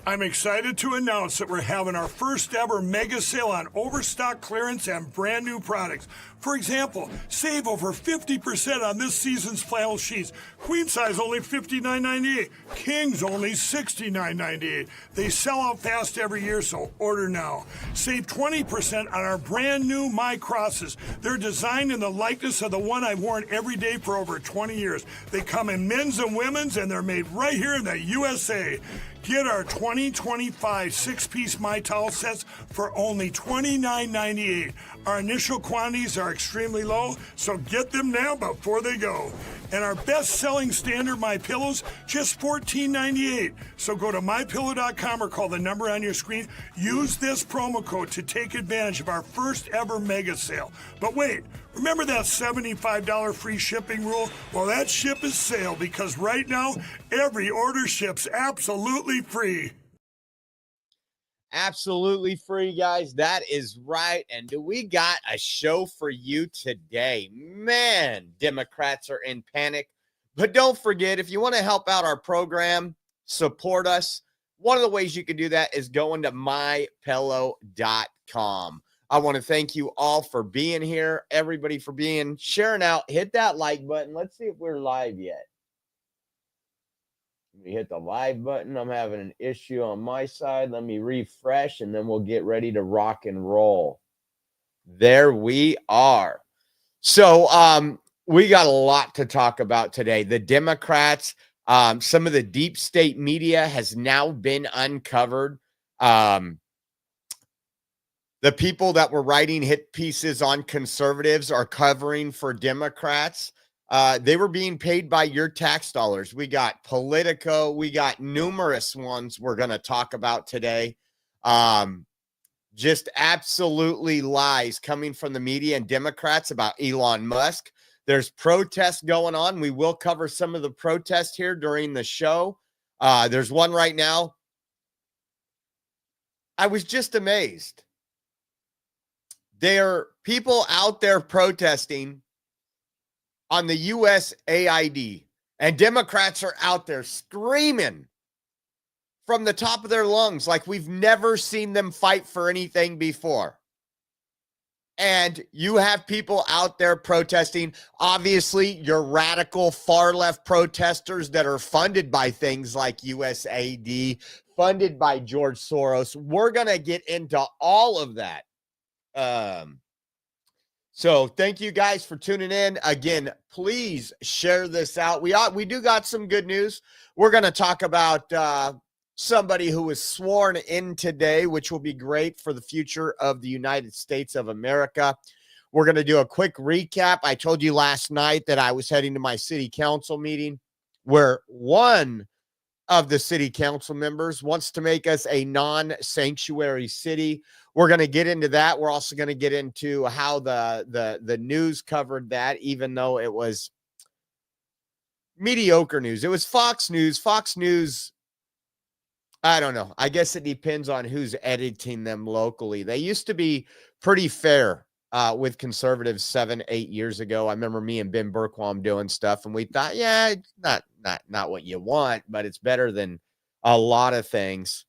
I'm excited to announce that we're having our first ever mega sale on overstock clearance and brand new products. For example, save over 50% on this season's flannel sheets. Queen size only $59.98. Kings only $69.98. They sell out fast every year, so order now. Save 20% on our brand new My Crosses. They're designed in the likeness of the one I've worn every day for over 20 years. They come in men's and women's, and they're made right here in the USA. Get our 2025 six-piece My Towel sets for only $29.98. Our initial quantities are extremely low, so get them now before they go. And our best-selling standard My Pillows, just $14.98. So go to mypillow.com or call the number on your screen. Use this promo code to take advantage of our first ever mega sale. But wait, remember that $75 free shipping rule? Well, that ship is sailed because right now, every order ships absolutely free. Absolutely free, guys. That is right. And we got a show for you today. Man, Democrats are in panic. But don't forget, if you want to help out our program, support us, one of the ways you can do that is going to mypillow.com. I want to thank you all for being here, everybody for sharing out. Hit that like button. Let's see if we're live yet. We hit the live button. I'm having an issue on my side. Let me refresh, and then we'll get ready to rock and roll. There we are. So we got a lot to talk about today. The Democrats, some of the deep state media has now been uncovered. The people that were writing hit pieces on conservatives are covering for Democrats. They were being paid by your tax dollars. We got Politico. We got numerous ones we're going to talk about today. Just absolutely lies coming from the media and Democrats about Elon Musk. There's protests going on. We will cover some of the protests here during the show. There's one right now. I was just amazed. There are people out there protesting on the USAID, and Democrats are out there screaming from the top of their lungs like we've never seen them fight for anything before. And you have people out there protesting, obviously your radical far left protesters that are funded by things like USAID, funded by George Soros. We're going to get into all of that. So thank you guys for tuning in. Again, please share this out. We do got some good news. We're going to talk about somebody who was sworn in today, which will be great for the future of the United States of America. We're going to do a quick recap. I told you last night that I was heading to my city council meeting where one of the city council members wants to make us a non-sanctuary city. We're going to get into that. We're also going to get into how the news covered that, even though it was mediocre news. It was Fox News. Fox News, I don't know. I guess it depends on who's editing them locally. They used to be pretty fair with conservatives 7-8 years ago. I remember me and Ben Berquam doing stuff, and we thought, yeah, it's not what you want, but it's better than a lot of things.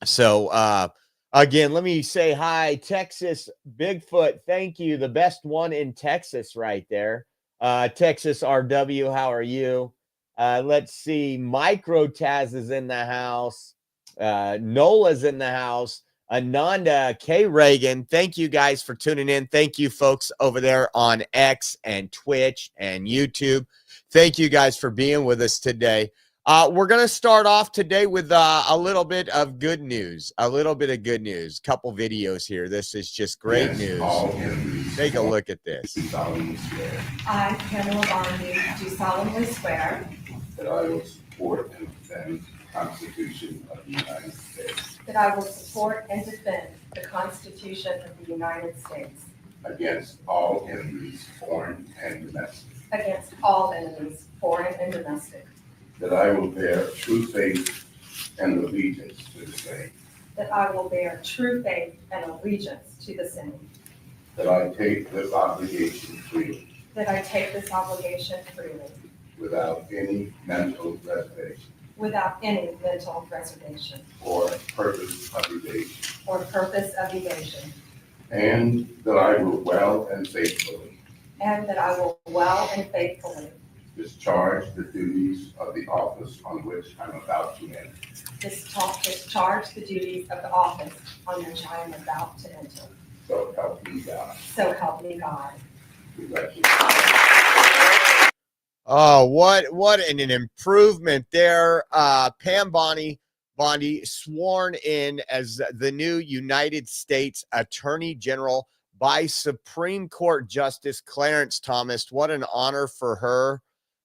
So, again, let me say hi, Texas Bigfoot. Thank you. The best one in Texas right there. Texas RW, how are you? Let's see. Micro Taz is in the house. Nola's in the house. Ananda, K. Reagan. Thank you guys for tuning in. Thank you folks over there on X and Twitch and YouTube. Thank you guys for being with us today. We're going to start off today with a little bit of good news. Couple videos here. This is just great news. Take a look at this. I, Pamela Bondi, do solemnly swear that I will support and defend the Constitution of the United States that I will support and defend the Constitution of the United States against all enemies, foreign and domestic. Against all enemies, foreign and domestic. That I will bear true faith and allegiance to the same. That I will bear true faith and allegiance to the same. That I take this obligation freely. That I take this obligation freely. Without any mental reservation. without any mental reservation or purpose of evasion, or purpose of evasion, and that I will well and faithfully and that I will well and faithfully discharge the duties of the office on which I'm about to enter. discharge the duties of the office on which I am about to enter. So help me God. So help me God. Congratulations. Oh, what an improvement there. Pam Bondi sworn in as the new United States Attorney General by Supreme Court Justice Clarence Thomas. What an honor for her.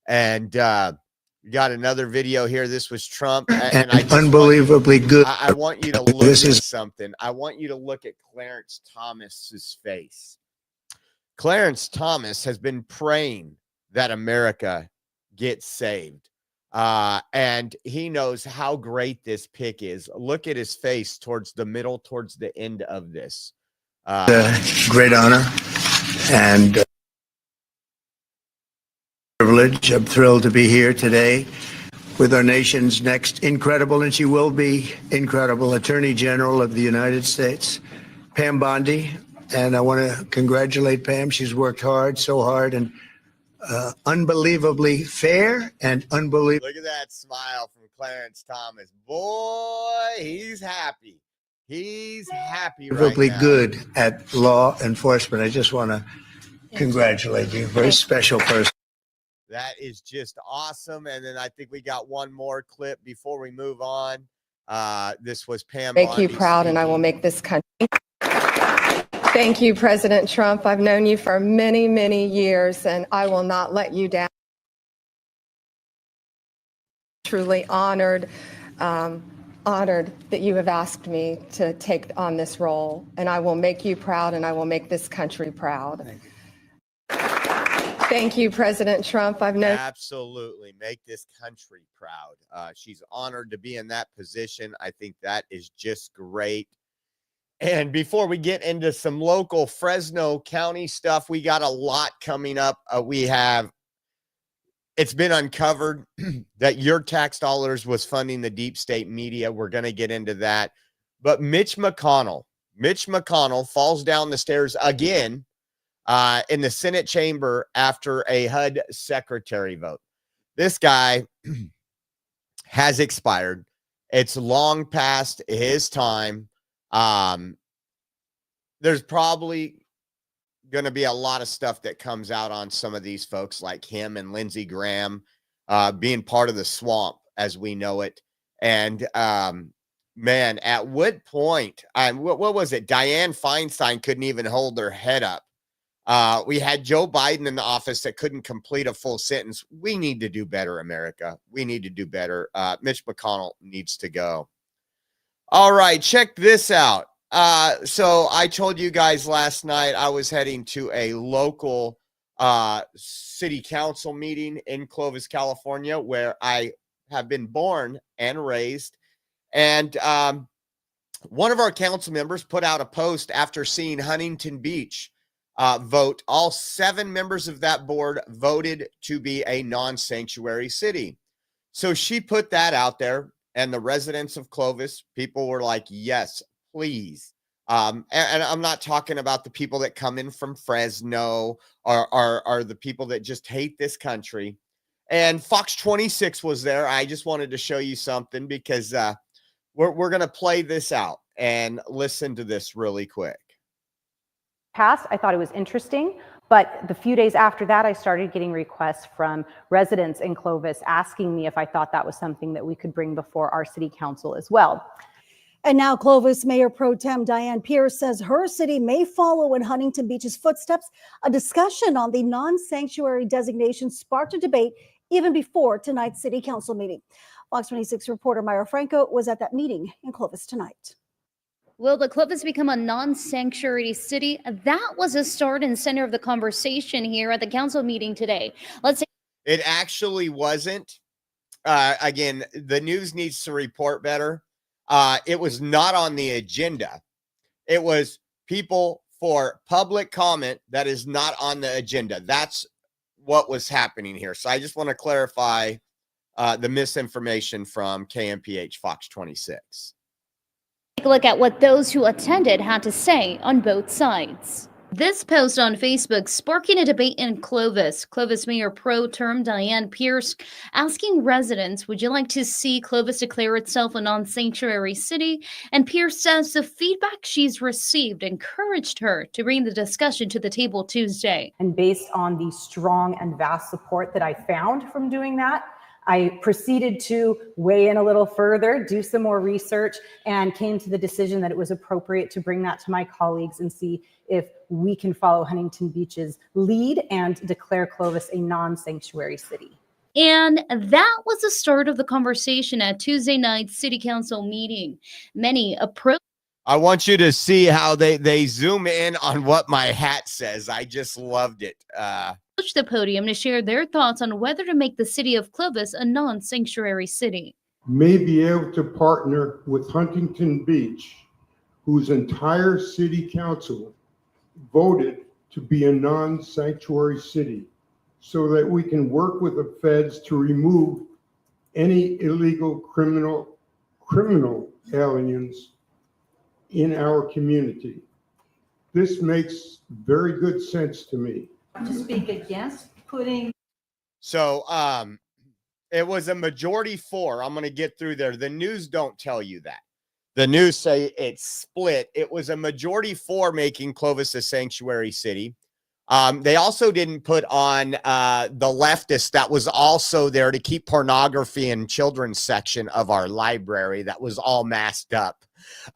And we got another video here. This was Trump. And I unbelievably good. I want you to look at something. I want you to look at Clarence Thomas's face. Clarence Thomas has been praying that America gets saved. And he knows how great this pick is. Look at his face towards the middle, towards the end of this. Great honor and privilege. I'm thrilled to be here today with our nation's next incredible, and she will be incredible, Attorney General of the United States, Pam Bondi. And I want to congratulate Pam. She's worked hard, so hard, and unbelievably fair and unbelievable. Look at that smile from Clarence Thomas. Boy, he's happy. He's happy right now. Good at law enforcement. I just want to congratulate you. Very special person. That is just awesome. And then I think we got one more clip before we move on. This was Pam Make Bondi you proud, speaking. and I will make this country. Thank you, President Trump. I've known you for many, many years, and I will not let you down. Truly honored that you have asked me to take on this role, and I will make you proud, and I will make this country proud. Thank you. Thank you, President Trump. I've known. Absolutely. Make this country proud. She's honored to be in that position. I think that is just great. And before we get into some local Fresno County stuff, we got a lot coming up. It's been uncovered that your tax dollars was funding the deep state media. We're going to get into that. But Mitch McConnell falls down the stairs again in the Senate chamber after a HUD secretary vote. This guy has expired. It's long past his time. There's probably going to be a lot of stuff that comes out on some of these folks like him and Lindsey Graham being part of the swamp as we know it. And man, at what point, what was it? Dianne Feinstein couldn't even hold her head up. We had Joe Biden in the office that couldn't complete a full sentence. We need to do better, America. We need to do better. Mitch McConnell needs to go. All right, check this out. So I told you guys last night I was heading to a local city council meeting in Clovis, California, where I have been born and raised. And one of our council members put out a post after seeing Huntington Beach vote. All 7 members of that board voted to be a non-sanctuary city. So she put that out there, and the residents of Clovis, people were like, yes, please. And I'm not talking about the people that come in from Fresno or the people that just hate this country. And Fox 26 was there. I just wanted to show you something because we're going to play this out and listen to this really quick. Passed. I thought it was interesting, but the few days after that, I started getting requests from residents in Clovis asking me if I thought that was something that we could bring before our city council as well. And now Clovis Mayor Pro Tem Diane Pierce says her city may follow in Huntington Beach's footsteps. A discussion on the non-sanctuary designation sparked a debate even before tonight's city council meeting. Fox 26 reporter Myra Franco was at that meeting in Clovis tonight. Will the Clovis become a non-sanctuary city? That was a start and center of the conversation here at the council meeting today. Let's say it actually wasn't. Again, the news needs to report better. It was not on the agenda. It was people for public comment that is not on the agenda. That's what was happening here. So I just want to clarify the misinformation from KMPH Fox 26. Take a look at what those who attended had to say on both sides. This post on Facebook sparking a debate in Clovis. Clovis Mayor Pro Tem Diane Pierce asking residents, would you like to see Clovis declare itself a non-sanctuary city? And Pierce says the feedback she's received encouraged her to bring the discussion to the table Tuesday. And based on the strong and vast support that I found from doing that, I proceeded to weigh in a little further, do some more research, and came to the decision that it was appropriate to bring that to my colleagues and see if we can follow Huntington Beach's lead and declare Clovis a non-sanctuary city. And that was the start of the conversation at Tuesday night's City Council meeting. Many approached. I want you to see how they zoom in on what my hat says. I just loved it. The podium to share their thoughts on whether to make the city of Clovis a non-sanctuary city. May be able to partner with Huntington Beach, whose entire city council voted to be a non-sanctuary city, so that we can work with the feds to remove any illegal criminal aliens in our community. This makes very good sense to me. To speak against putting. So it was a majority 4. I'm going to get through there. The news don't tell you that. The news say it's split. It was a majority 4 making Clovis a sanctuary city. They also didn't put on the leftist that was also there to keep pornography in children's section of our library that was all masked up.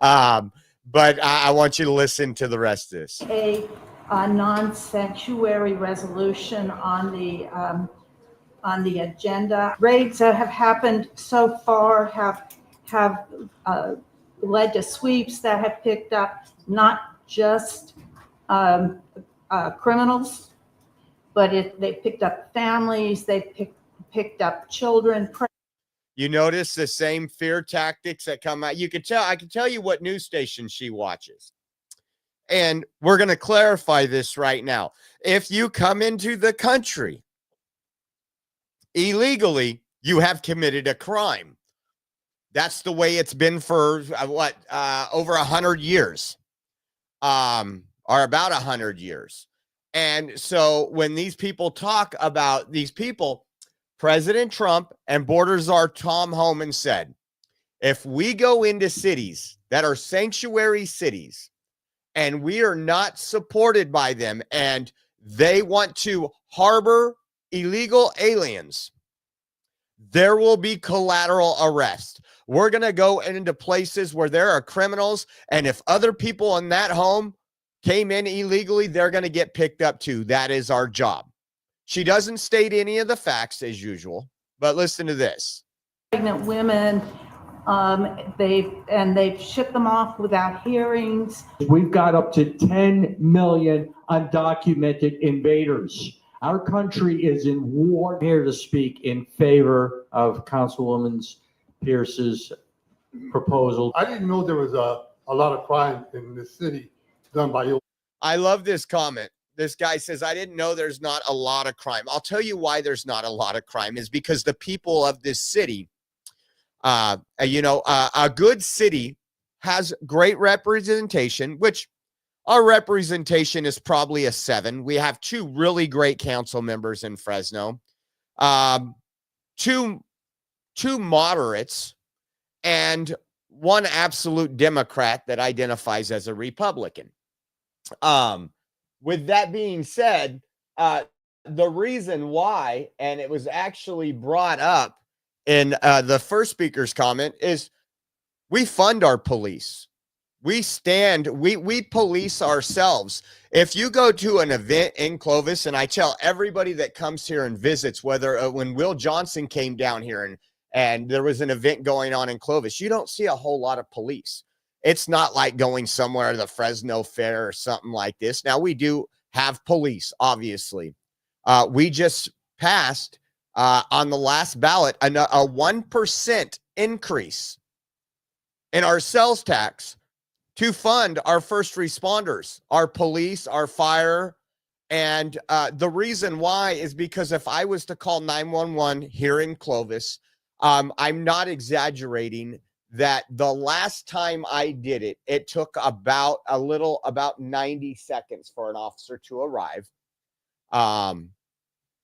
But I want you to listen to the rest of this. A non-sanctuary resolution on the agenda. Raids that have happened so far have led to sweeps that have picked up not just criminals, but they picked up families, they picked up children. You notice the same fear tactics that come out. You could tell, I can tell you what news station she watches. And we're going to clarify this right now. If you come into the country illegally, you have committed a crime. That's the way it's been for over 100 years, or about 100 years. And so when these people talk about these people, President Trump and Border Czar Tom Homan said, if we go into cities that are sanctuary cities and we are not supported by them and they want to harbor illegal aliens, there will be collateral arrest. We're going to go into places where there are criminals, and if other people in that home came in illegally, they're going to get picked up too. That is our job. She doesn't state any of the facts as usual, but listen to this. Pregnant women, they've shipped them off without hearings. We've got up to 10 million undocumented invaders. Our country is in war. I'm here to speak in favor of Councilwoman Pierce's proposal. I didn't know there was a lot of crime in this city done by you. I love this comment. This guy says, I didn't know there's not a lot of crime. I'll tell you why there's not a lot of crime is because the people of this city, a good city has great representation, which our representation is probably a 7. We have 2 really great council members in Fresno, 2 moderates, and 1 absolute Democrat that identifies as a Republican. With that being said, the reason why, and it was actually brought up in the first speaker's comment, is we fund our police. We police ourselves. If you go to an event in Clovis, and I tell everybody that comes here and visits, whether when Will Johnson came down here and there was an event going on in Clovis, you don't see a whole lot of police. It's not like going somewhere to the Fresno Fair or something like this. Now, we do have police, obviously. We just passed on the last ballot a 1% increase in our sales tax to fund our first responders, our police, our fire, And the reason why is because if I was to call 911 here in Clovis, I'm not exaggerating that the last time I did it, it took about 90 seconds for an officer to arrive.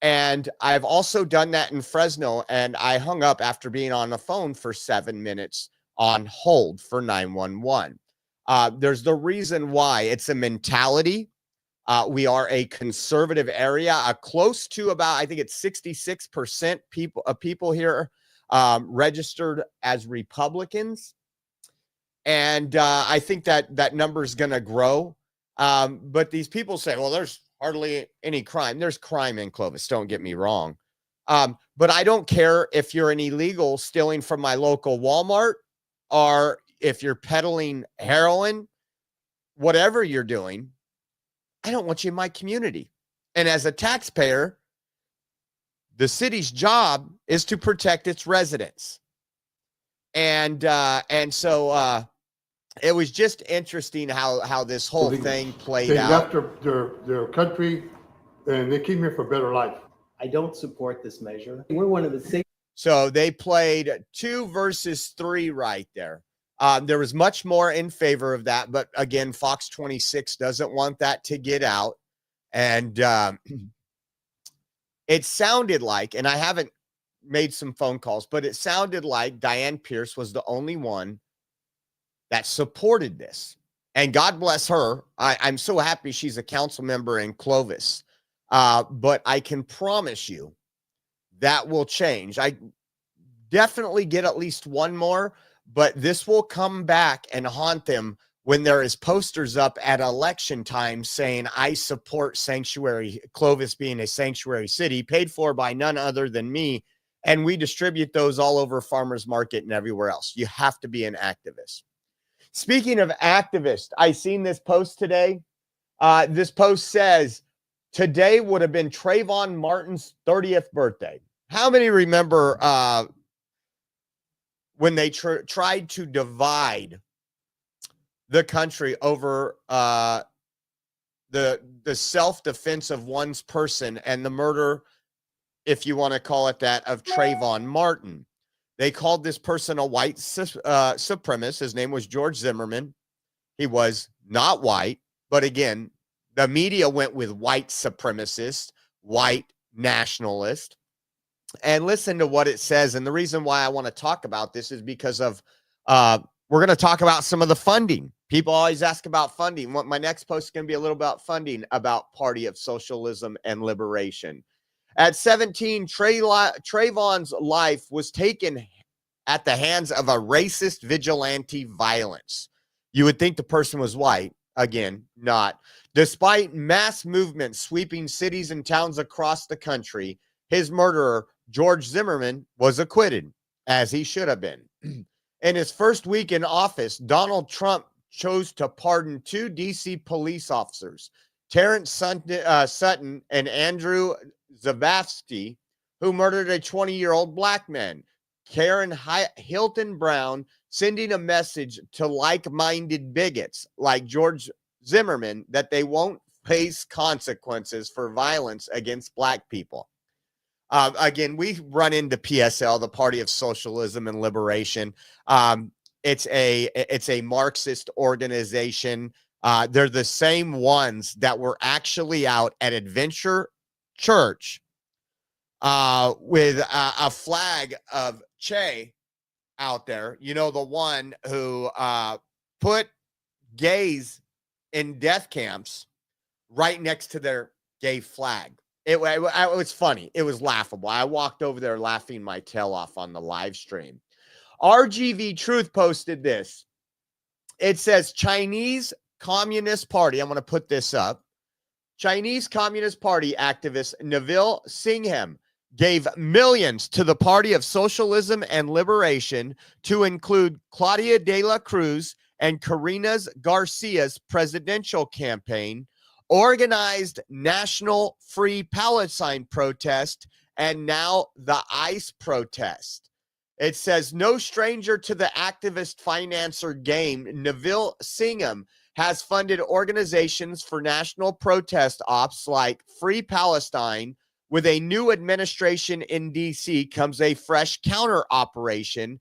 And I've also done that in Fresno, and I hung up after being on the phone for 7 minutes on hold for 911. There's the reason why. It's a mentality. We are a conservative area, close to about, I think it's 66% people here registered as Republicans. And I think that number is going to grow. But these people say, well, there's hardly any crime. There's crime in Clovis, don't get me wrong. But I don't care if you're an illegal stealing from my local Walmart, or if you're peddling heroin, whatever you're doing. I don't want you in my community. And as a taxpayer, the city's job is to protect its residents. And so it was just interesting how this whole thing played out. They left their country and they came here for a better life. I don't support this measure. We're one of the six. So they played 2 versus 3 right there. There was much more in favor of that, but again, Fox 26 doesn't want that to get out. And it sounded like, and I haven't made some phone calls, but it sounded like Diane Pierce was the only one that supported this. And God bless her. I'm so happy she's a council member in Clovis. But I can promise you that will change. I definitely get at least one more, but this will come back and haunt them when there is posters up at election time saying, I support sanctuary, Clovis being a sanctuary city, paid for by none other than me. And we distribute those all over farmers market and everywhere else. You have to be an activist. Speaking of activists, I seen this post today. This post says, today would have been Trayvon Martin's 30th birthday. How many remember when they tried to divide the country over the self-defense of one's person and the murder, if you want to call it that, of Trayvon Martin? They called this person a white supremacist. His name was George Zimmerman. He was not white, but again, the media went with white supremacist, white nationalist. And listen to what it says. And the reason why I want to talk about this is because of we're going to talk about some of the funding. People always ask about funding. My next post is going to be a little about funding, about Party of Socialism and Liberation. At 17, Trayvon's life was taken at the hands of a racist vigilante violence. You would think the person was white. Again, not. Despite mass movements sweeping cities and towns across the country, his murderer, George Zimmerman, was acquitted, as he should have been. In his first week in office, Donald Trump chose to pardon 2 D.C. police officers, Terrence Sutton and Andrew Zavasky, who murdered a 20-year-old black man. Karen Hilton Brown, sending a message to like-minded bigots like George Zimmerman that they won't face consequences for violence against black people. Again, we run into PSL, the Party of Socialism and Liberation. It's a Marxist organization. They're the same ones that were actually out at Adventure Church with a flag of Che out there. You know, the one who put gays in death camps right next to their gay flag. It was funny. It was laughable. I walked over there laughing my tail off on the live stream. RGV Truth posted this. It says Chinese Communist Party. I'm going to put this up. Chinese Communist Party activist Neville Singham gave millions to the Party of Socialism and Liberation to include Claudia de la Cruz and Karina Garcia's presidential campaign, organized National Free Palestine protest, and now the ICE protest. It says, no stranger to the activist financer game, Neville Singham has funded organizations for national protest ops like Free Palestine. With a new administration in D.C. comes a fresh counter operation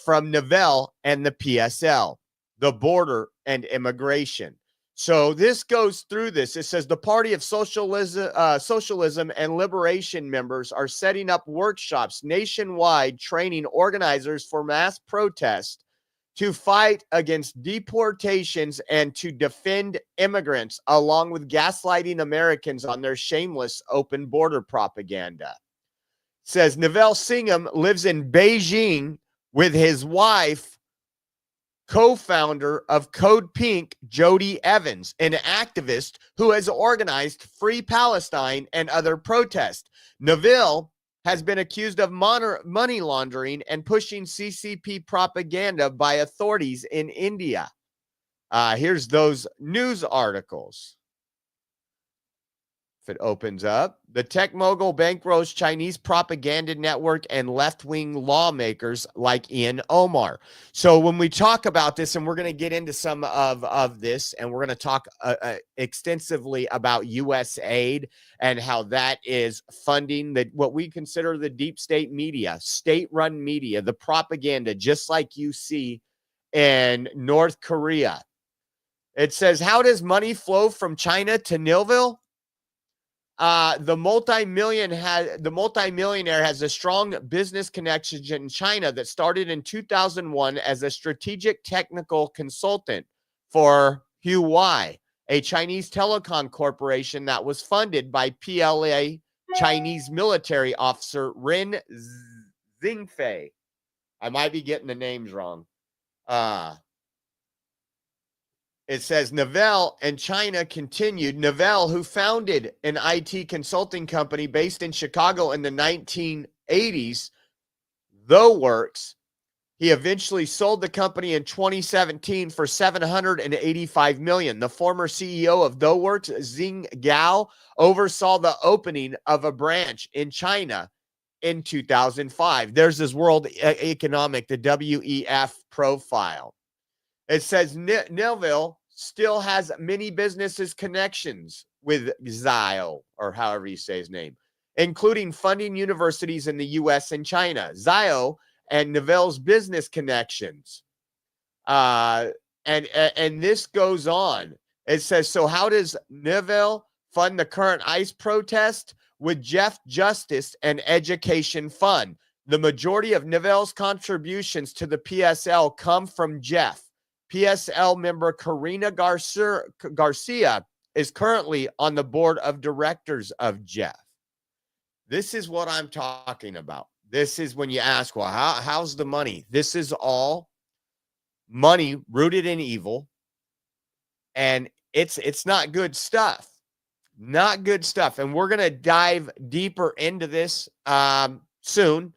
from Neville and the PSL, the border and immigration. So this goes through this. It says the Party of Socialism and Liberation members are setting up workshops nationwide, training organizers for mass protest to fight against deportations and to defend immigrants, along with gaslighting Americans on their shameless open border propaganda. It says Neville Singham lives in Beijing with his wife, co-founder of Code Pink, Jody Evans, an activist who has organized Free Palestine and other protests. Neville has been accused of money laundering and pushing CCP propaganda by authorities in India. Here's those news articles. If it opens up, the tech mogul bankrolls Chinese propaganda network and left-wing lawmakers like Ian Omar. So when we talk about this, and we're going to get into some of this, and we're going to talk extensively about U.S. aid and how that is funding what we consider the deep state media, state-run media, the propaganda, just like you see in North Korea. It says, how does money flow from China to Nilville? The multimillionaire has a strong business connection in China that started in 2001 as a strategic technical consultant for Huawei, a Chinese telecom corporation that was funded by PLA Chinese military officer Ren Zhengfei. I might be getting the names wrong. It says Neville and China continued. Neville, who founded an IT consulting company based in Chicago in the 1980s, TheWorks, he eventually sold the company in 2017 for $785 million. The former CEO of TheWorks, Xing Gao, oversaw the opening of a branch in China in 2005. There's this World Economic, the WEF profile. It says Neville still has many businesses connections with Zio, or however you say his name, including funding universities in the U.S. and China. Zio and Neville's business connections. And this goes on. It says, so how does Neville fund the current ICE protest? With Jeff Justice and Education Fund. The majority of Neville's contributions to the PSL come from Jeff. PSL member Karina Garcia is currently on the board of directors of Jeff. This is what I'm talking about. This is when you ask, well, how's the money? This is all money rooted in evil, and it's not good stuff. Not good stuff. And we're going to dive deeper into this soon.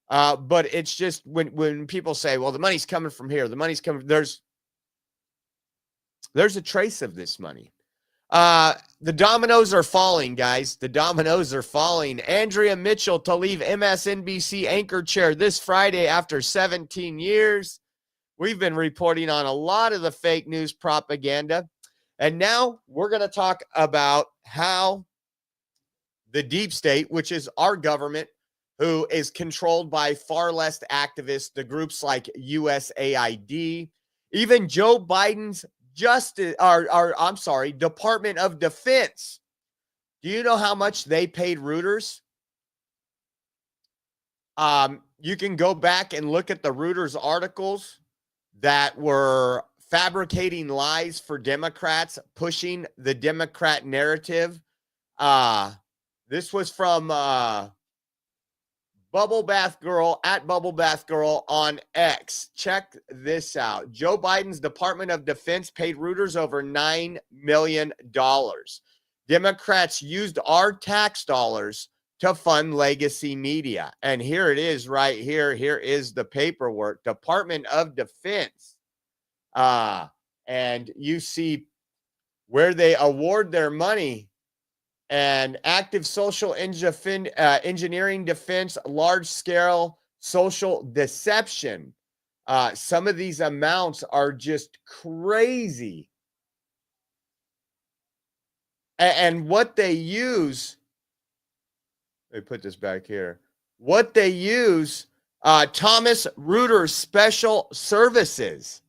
But it's just when people say, well, the money's coming from here, the money's coming, there's a trace of this money. The dominoes are falling, guys. The dominoes are falling. Andrea Mitchell to leave MSNBC anchor chair this Friday after 17 years. We've been reporting on a lot of the fake news propaganda. And now we're going to talk about how the deep state, which is our government, who is controlled by far left activists, the groups like USAID, even Joe Biden's Department of Defense. Do you know how much they paid Reuters? You can go back and look at the Reuters articles that were fabricating lies for Democrats, pushing the Democrat narrative. This was from Bubble Bath Girl at Bubble Bath Girl on X. Check this out. Joe Biden's Department of Defense paid Reuters over $9 million. Democrats used our tax dollars to fund legacy media. And here it is right here. Here is the paperwork. Department of Defense. And you see where they award their money. And active social engineering defense, large-scale social deception. Some of these amounts are just crazy. And what they use, let me put this back here. What they use, Thomas Reuters Special Services.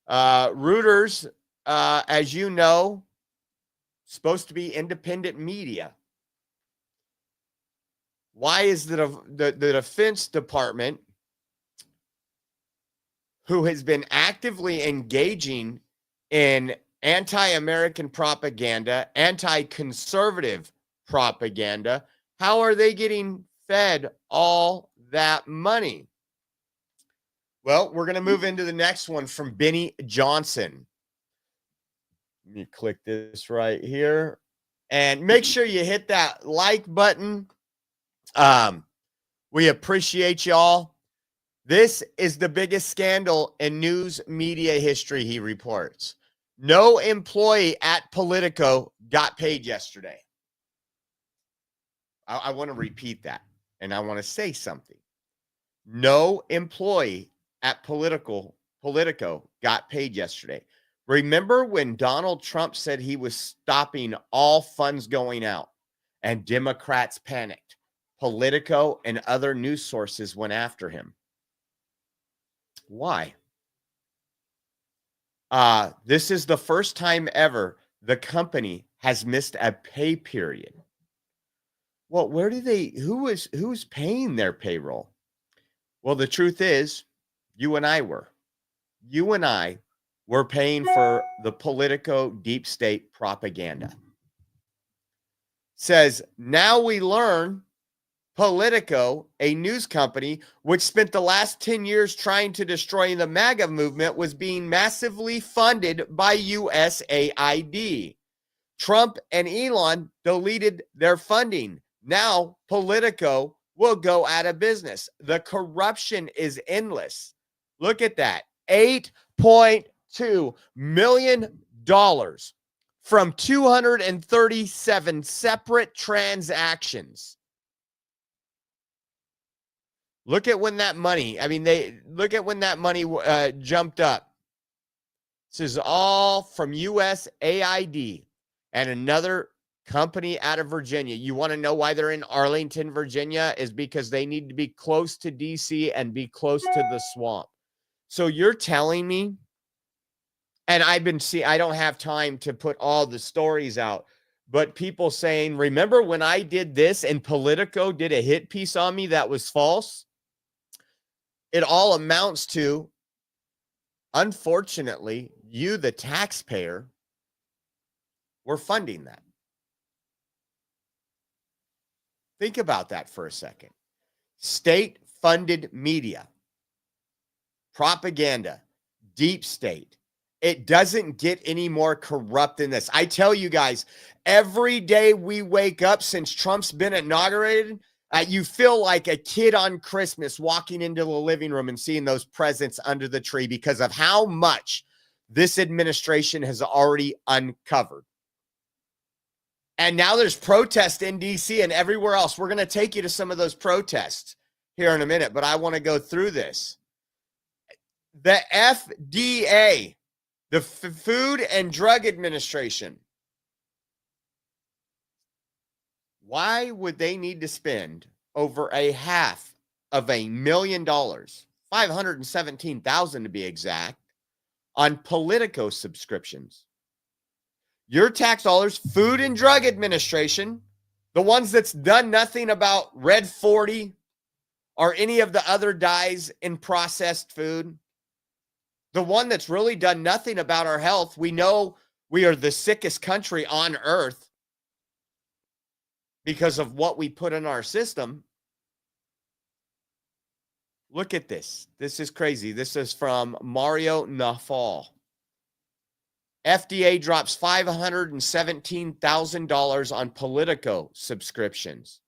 Reuters, as you know, supposed to be independent media. Why is the Defense Department, who has been actively engaging in anti-American propaganda, anti-conservative propaganda, how are they getting fed all that money? Well, we're going to move into the next one from Benny Johnson. Let me click this right here. And make sure you hit that like button. We appreciate y'all. This is the biggest scandal in news media history, he reports. No employee at Politico got paid yesterday. I want to repeat that, and I want to say something. No employee at Politico got paid yesterday. Remember when Donald Trump said he was stopping all funds going out and Democrats panicked? Politico and other news sources went after him. Why? This is the first time ever the company has missed a pay period. Well, who's paying their payroll? Well, the truth is, you and I were paying for the Politico deep state propaganda. Says, now we learn Politico, a news company which spent the last 10 years trying to destroy the MAGA movement, was being massively funded by USAID. Trump and Elon deleted their funding. Now Politico will go out of business. The corruption is endless. Look at that. $8.2 million from 237 separate transactions. Look at when that money, jumped up. This is all from USAID and another company out of Virginia. You want to know why they're in Arlington, Virginia? Is because they need to be close to DC and be close to the swamp. So you're telling me, and I don't have time to put all the stories out, but people saying, remember when I did this and Politico did a hit piece on me that was false? It all amounts to, unfortunately, you, the taxpayer, were funding that. Think about that for a second. State-funded media, propaganda, deep state. It doesn't get any more corrupt than this. I tell you guys, every day we wake up since Trump's been inaugurated, you feel like a kid on Christmas walking into the living room and seeing those presents under the tree because of how much this administration has already uncovered. And now there's protests in DC and everywhere else. We're going to take you to some of those protests here in a minute, but I want to go through this. The FDA, the Food and Drug Administration, why would they need to spend over $500,000, $517,000 to be exact, on Politico subscriptions? Your tax dollars, Food and Drug Administration, the ones that's done nothing about Red 40 or any of the other dyes in processed food, the one that's really done nothing about our health. We know we are the sickest country on earth because of what we put in our system. Look at this. This is crazy. This is from Mario Nafal. FDA drops $517,000 on Politico subscriptions.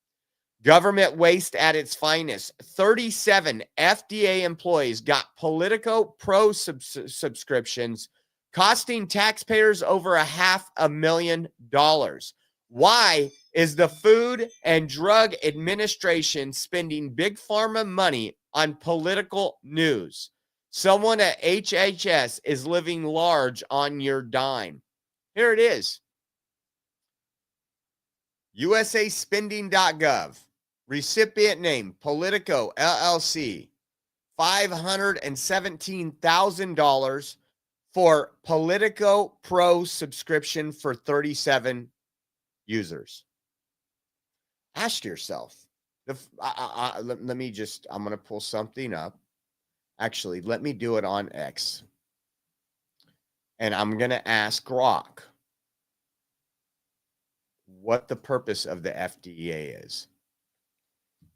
Government waste at its finest. 37 FDA employees got Politico Pro subscriptions, costing taxpayers over $500,000. Why is the Food and Drug Administration spending big pharma money on political news? Someone at HHS is living large on your dime. Here it is. USAspending.gov. Recipient name, Politico, LLC. $517,000 for Politico Pro subscription for 37 users. Ask yourself, let me just, I'm going to pull something up. Actually, let me do it on X. And I'm going to ask Grok what the purpose of the FDA is.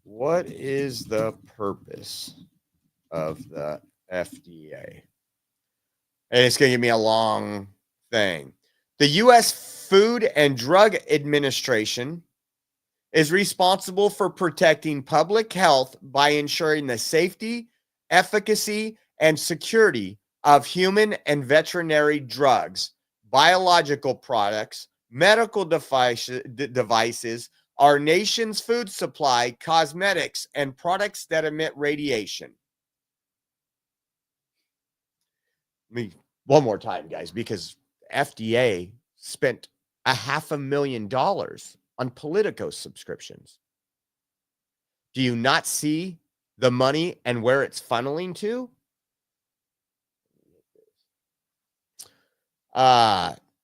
What is the purpose of the FDA? And it's going to give me a long thing. The U.S. Food and Drug Administration is responsible for protecting public health by ensuring the safety, efficacy, and security of human and veterinary drugs, biological products, medical devices, our nation's food supply, cosmetics, and products that emit radiation. One more time, guys, because FDA spent $500,000 on Politico subscriptions. Do you not see the money and where it's funneling to?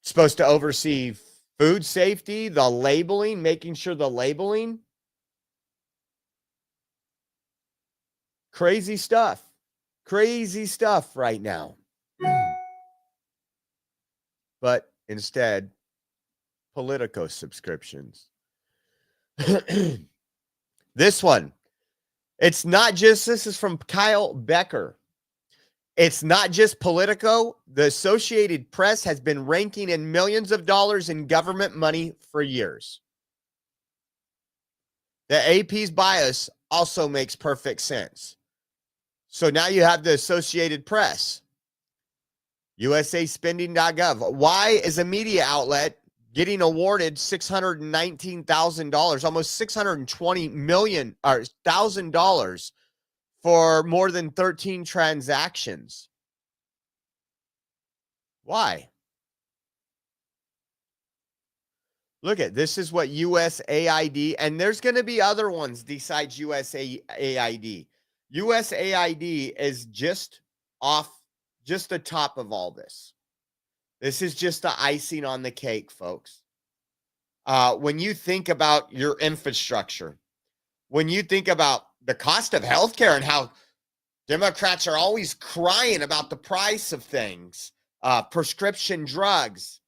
Supposed to oversee food safety, the labeling, making sure the labeling. Crazy stuff right now. But instead, Politico subscriptions. This one, it's not just, this is from Kyle Becker. It's not just Politico. The Associated Press has been ranking in millions of dollars in government money for years. The AP's bias also makes perfect sense. So now you have the Associated Press. USAspending.gov. Why is a media outlet getting awarded $619,000, almost $620,000 for more than 13 transactions? Why? Look at this, is what USAID, and there's going to be other ones besides USAID. USAID is just the top of all this. This is just the icing on the cake, folks. When you think about your infrastructure, when you think about the cost of healthcare and how Democrats are always crying about the price of things, prescription drugs.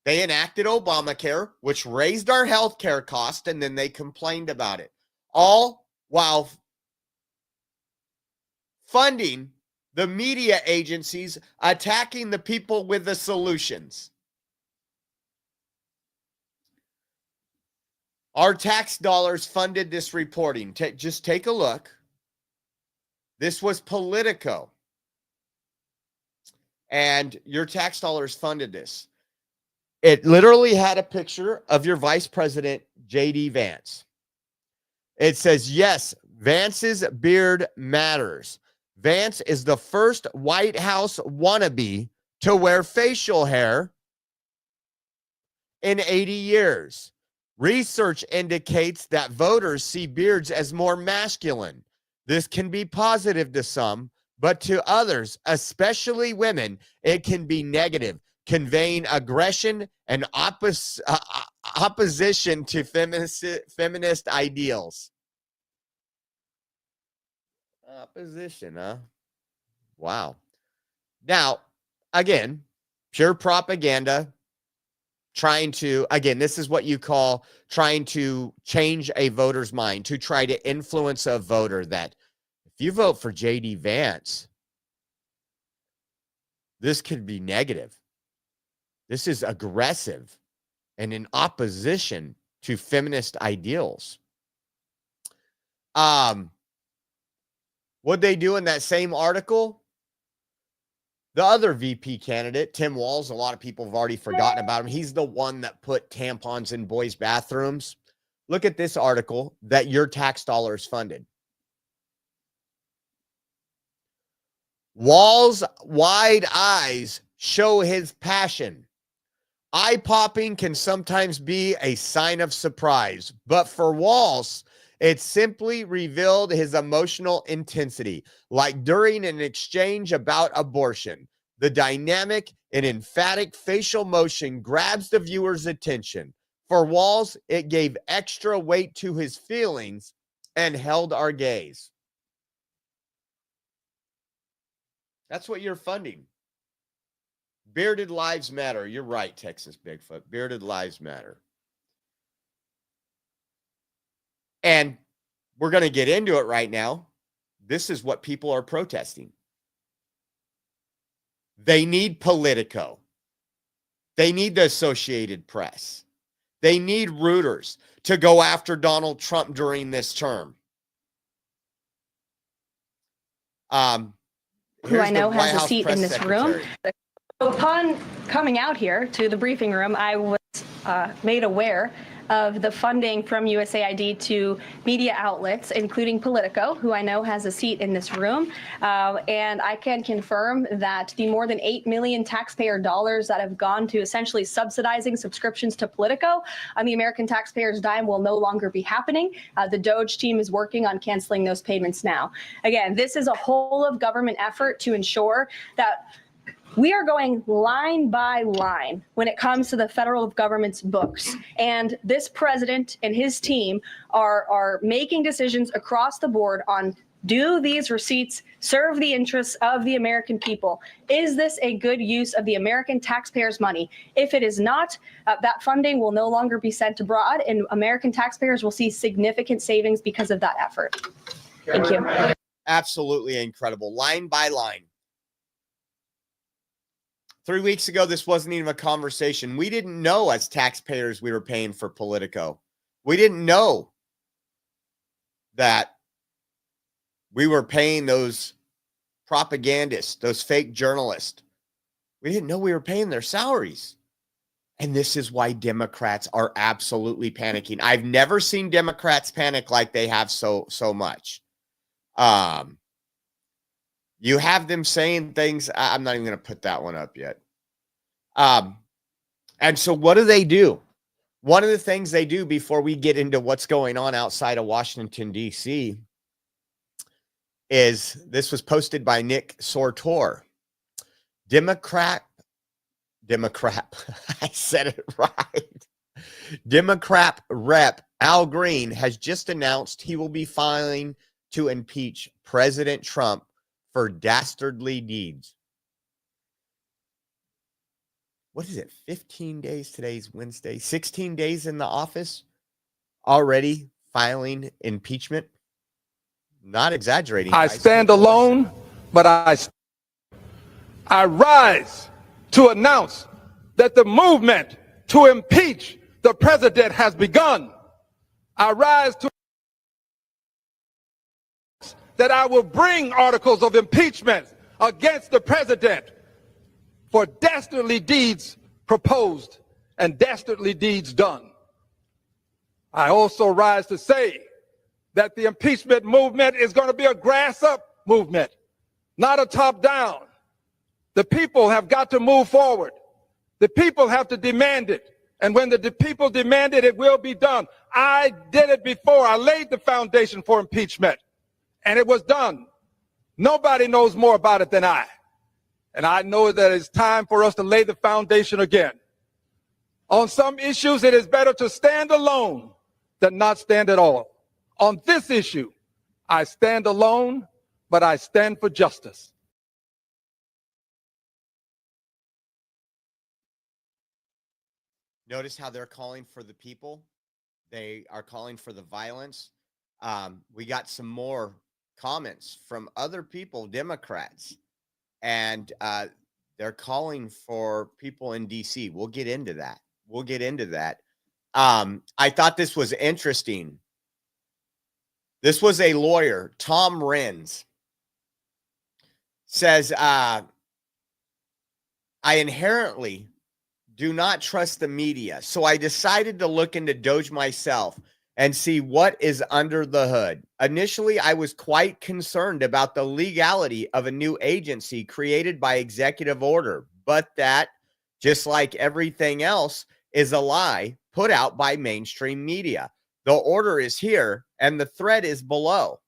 They enacted Obamacare, which raised our healthcare cost, and then they complained about it. All while funding the media agencies attacking the people with the solutions. Our tax dollars funded this reporting. Just take a look. This was Politico. And your tax dollars funded this. It literally had a picture of your Vice President, J.D. Vance. It says, yes, Vance's beard matters. Vance is the first White House wannabe to wear facial hair in 80 years. Research indicates that voters see beards as more masculine. This can be positive to some, but to others, especially women, it can be negative, conveying aggression and opposition to feminist ideals. Opposition, huh? Wow. Now, again, pure propaganda, trying to, again, this is what you call trying to change a voter's mind, to try to influence a voter that if you vote for J.D. Vance, this could be negative. This is aggressive and in opposition to feminist ideals. What'd they do in that same article? The other VP candidate, Tim Walz, a lot of people have already forgotten about him. He's the one that put tampons in boys' bathrooms. Look at this article that your tax dollars funded. Walz's wide eyes show his passion. Eye-popping can sometimes be a sign of surprise, but for Walz, it simply revealed his emotional intensity, like during an exchange about abortion. The dynamic and emphatic facial motion grabs the viewer's attention. For Walz, it gave extra weight to his feelings and held our gaze. That's what you're funding. Bearded Lives Matter. You're right, Texas Bigfoot. Bearded Lives Matter. And we're going to get into it right now. This is what people are protesting. They need Politico. They need the Associated Press. They need Reuters to go after Donald Trump during this term. Who I know has a seat in this room. Upon coming out here to the briefing room, I was made aware of the funding from USAID to media outlets, including Politico, who I know has a seat in this room. And I can confirm that the more than $8 million taxpayer dollars that have gone to essentially subsidizing subscriptions to Politico on the American taxpayers' dime will no longer be happening. The DOJ team is working on canceling those payments now. Again, this is a whole of government effort to ensure that we are going line by line when it comes to the federal government's books. And this president and his team are making decisions across the board on, do these receipts serve the interests of the American people? Is this a good use of the American taxpayers' money? If it is not, that funding will no longer be sent abroad, and American taxpayers will see significant savings because of that effort. Thank you. Absolutely incredible. Line by line. 3 weeks ago, this wasn't even a conversation. We didn't know as taxpayers we were paying for Politico. We didn't know that we were paying those propagandists, those fake journalists. We didn't know we were paying their salaries. And this is why Democrats are absolutely panicking. I've never seen Democrats panic like they have so much. You have them saying things. I'm not even going to put that one up yet. And so what do? One of the things they do before we get into what's going on outside of Washington, D.C. is, this was posted by Nick Sortor. Democrat, I said it right. Democrat Rep Al Green has just announced he will be filing to impeach President Trump for dastardly deeds. What is it? 15 days. Today's Wednesday. 16 days in the office, already filing impeachment. Not exaggerating. I stand alone, but I rise to announce that the movement to impeach the president has begun. I rise to that I will bring articles of impeachment against the president for dastardly deeds proposed and dastardly deeds done. I also rise to say that the impeachment movement is going to be a grass-up movement, not a top-down. The people have got to move forward. The people have to demand it. And when the people demand it, it will be done. I did it before. I laid the foundation for impeachment. And it was done. Nobody knows more about it than I. And I know that it's time for us to lay the foundation again. On some issues, it is better to stand alone than not stand at all. On this issue, I stand alone, but I stand for justice. Notice how they're calling for the people. They are calling for the violence. We got some more comments from other people, Democrats, and they're calling for people in D.C. We'll get into that. I thought this was interesting. This was a lawyer, Tom Renz, says, I inherently do not trust the media, so I decided to look into Doge myself and see what is under the hood. Initially, I was quite concerned about the legality of a new agency created by executive order, but that just like everything else is a lie put out by mainstream media. The order is here and the thread is below.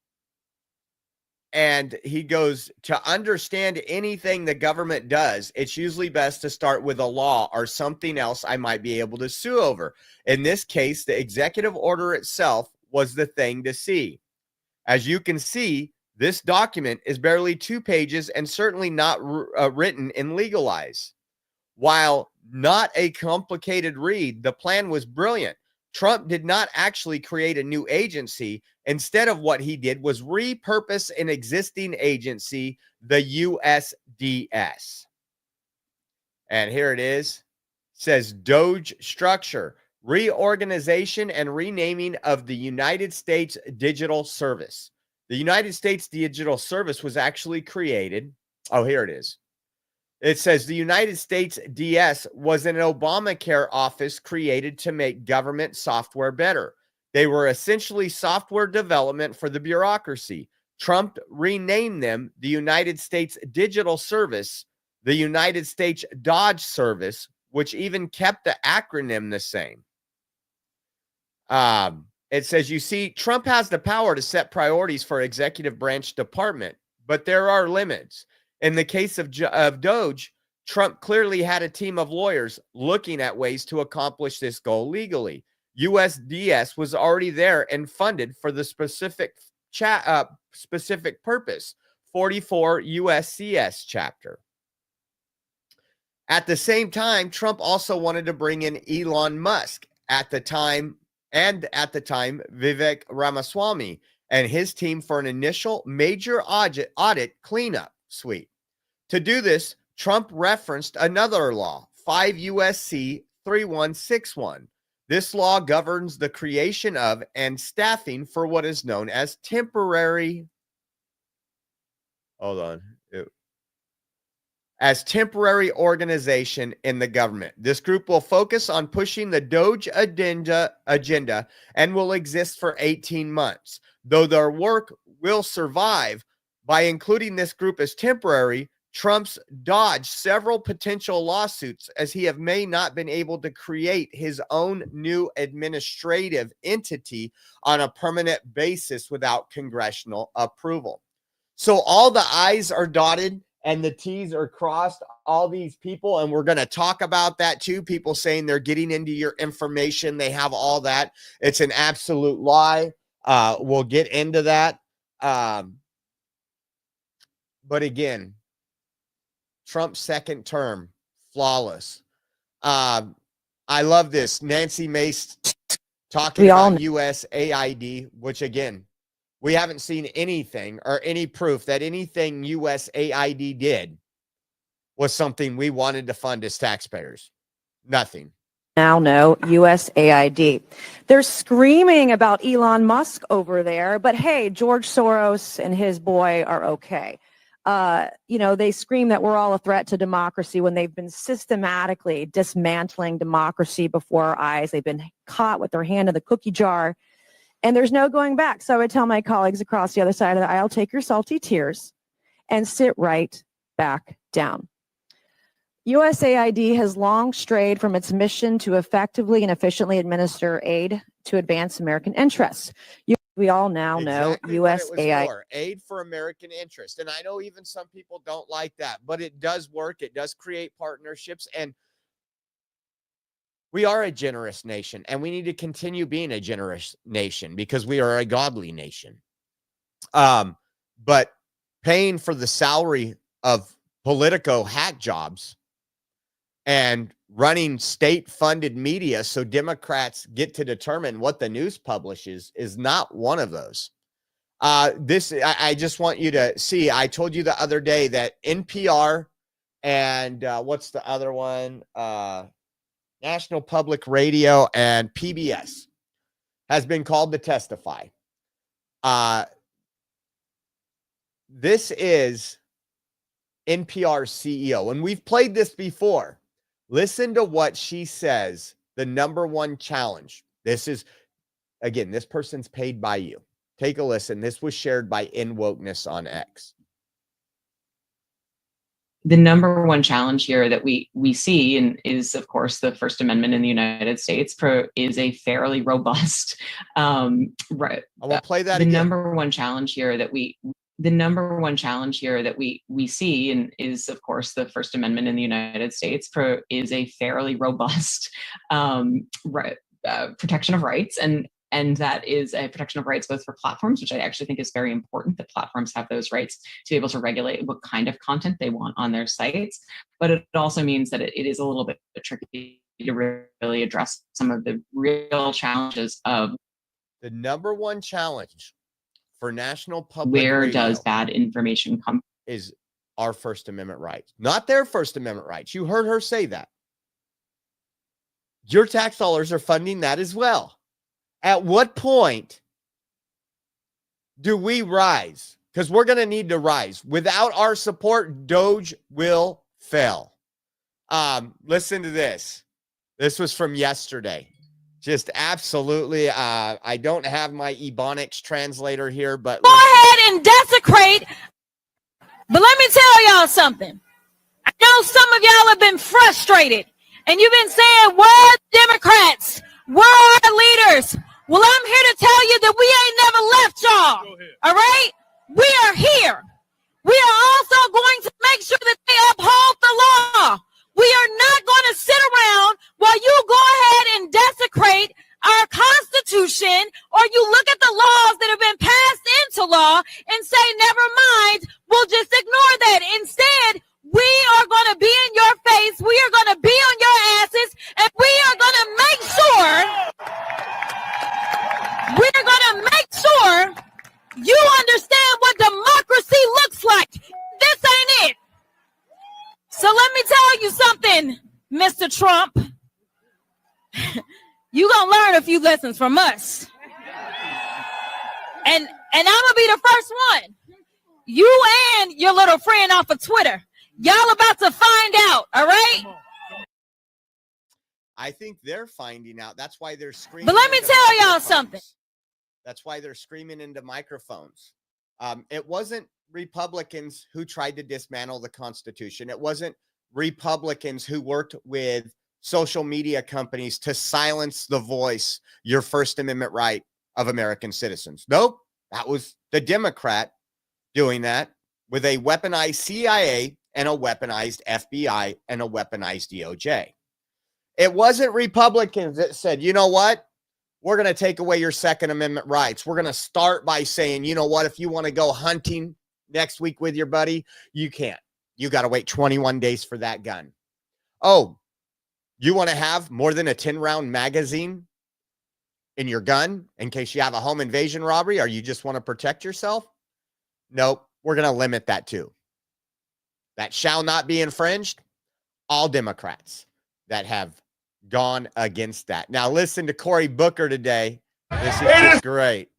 And he goes, to understand anything the government does, it's usually best to start with a law or something else I might be able to sue over. In this case, the executive order itself was the thing to see. As you can see, this document is barely 2 pages and certainly not written in legalese. While not a complicated read, the plan was brilliant. Trump did not actually create a new agency. Instead of what he did was repurpose an existing agency, the USDS. And here it is. It says Doge structure, reorganization and renaming of the United States Digital Service. The United States Digital Service was actually created. Oh, here it is. It says the United States DS was an Obamacare office created to make government software better. They were essentially software development for the bureaucracy. Trump renamed them the United States Digital Service, the United States Dodge Service, which even kept the acronym the same. It says, you see, Trump has the power to set priorities for executive branch department, but there are limits. In the case of Doge, Trump clearly had a team of lawyers looking at ways to accomplish this goal legally. USDS was already there and funded for the specific purpose, 44 USCS chapter. At the same time, Trump also wanted to bring in Elon Musk at the time, Vivek Ramaswamy and his team for an initial major audit cleanup suite. To do this, Trump referenced another law, 5 USC 3161. This law governs the creation of and staffing for what is known as temporary organization in the government. This group will focus on pushing the Doge agenda and will exist for 18 months. Though their work will survive, by including this group as temporary, Trump's dodged several potential lawsuits as he may not been able to create his own new administrative entity on a permanent basis without congressional approval. So all the I's are dotted and the T's are crossed, all these people, and we're going to talk about that too. People saying they're getting into your information. They have all that. It's an absolute lie. We'll get into that. But again, Trump's second term, flawless. I love this. Nancy Mace talking about USAID, which again, we haven't seen anything or any proof that anything USAID did was something we wanted to fund as taxpayers. Nothing. Now know USAID. They're screaming about Elon Musk over there, but hey, George Soros and his boy are okay. They scream that we're all a threat to democracy when they've been systematically dismantling democracy before our eyes. They've been caught with their hand in the cookie jar, and there's no going back. So I would tell my colleagues across the other side of the aisle, take your salty tears and sit right back down. USAID has long strayed from its mission to effectively and efficiently administer aid to advance American interests. We all now know USAID. Aid for American interest. And I know even some people don't like that, but it does work. It does create partnerships. And we are a generous nation, and we need to continue being a generous nation because we are a godly nation. But paying for the salary of Politico hack jobs and running state-funded media so Democrats get to determine what the news publishes is not one of those. I just want you to see, I told you the other day that NPR and what's the other one? National Public Radio and PBS has been called to testify. This is NPR's CEO, and we've played this before. Listen to what she says, the number one challenge. This is, again, this person's paid by you. Take a listen. This was shared by InWokeness on X. the number one challenge here that we see and is, of course, the First Amendment in the United States is a fairly robust right. I will play that the again. number one challenge here that we see and is, of course, the First Amendment in the United States is a fairly robust protection of rights, and that is a protection of rights both for platforms, which I actually think is very important, that platforms have those rights to be able to regulate what kind of content they want on their sites. But it also means that it is a little bit tricky to really address some of the real challenges of the number one challenge for national public where radio does bad information come is our First Amendment rights, not their First Amendment rights. You heard her say that. Your tax dollars are funding that as well. At what point do we rise? Because we're going to need to rise. Without our support, Doge will fail. Listen to this. This was from yesterday. Just absolutely. I don't have my Ebonics translator here, but go ahead and desecrate. But let me tell y'all something. I know some of y'all have been frustrated and you've been saying, where are the Democrats? Where are our leaders? Well, I'm here to tell you that we ain't never left y'all. All right? We are here. We are also going to make sure that they uphold the law. We are not going to sit around while you go ahead and desecrate our Constitution, or you look at the laws that have been passed into law and say, never mind, we'll just ignore that. Instead, we are going to be in your face. We are going to be on your asses, and we are going to make sure you understand what democracy looks like. This ain't it. So let me tell you something, Mr. Trump. You're going to learn a few lessons from us. And I'm going to be the first one. You and your little friend off of Twitter. Y'all about to find out, all right? I think they're finding out. That's why they're screaming. But let me tell y'all something. That's why they're screaming into microphones. It wasn't Republicans who tried to dismantle the Constitution. It wasn't Republicans who worked with social media companies to silence the voice, your First Amendment right of American citizens. Nope, that was the Democrat doing that with a weaponized CIA and a weaponized FBI and a weaponized DOJ. It wasn't Republicans that said, you know what? We're going to take away your Second Amendment rights. We're going to start by saying, you know what? If you want to go hunting next week with your buddy, you can't. You got to wait 21 days for that gun. Oh, you want to have more than a 10-round magazine in your gun in case you have a home invasion robbery, or you just want to protect yourself? Nope, we're going to limit that too. That shall not be infringed. All Democrats that have gone against that. Now listen to Cory Booker today. This is just great.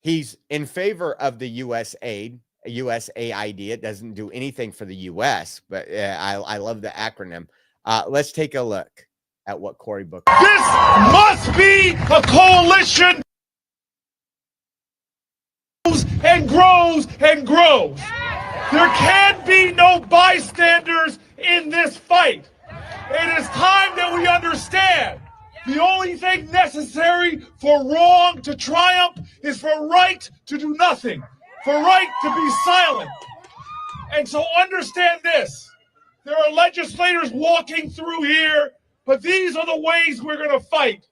He's in favor of the USAID. It doesn't do anything for the U.S., but I love the acronym. Let's take a look at what Cory Booker. This must be a coalition. And grows and grows. There can be no bystanders in this fight. It is time that we understand the only thing necessary for wrong to triumph is for right to do nothing, for right to be silent. And so understand this. There are legislators walking through here, but these are the ways we're going to fight.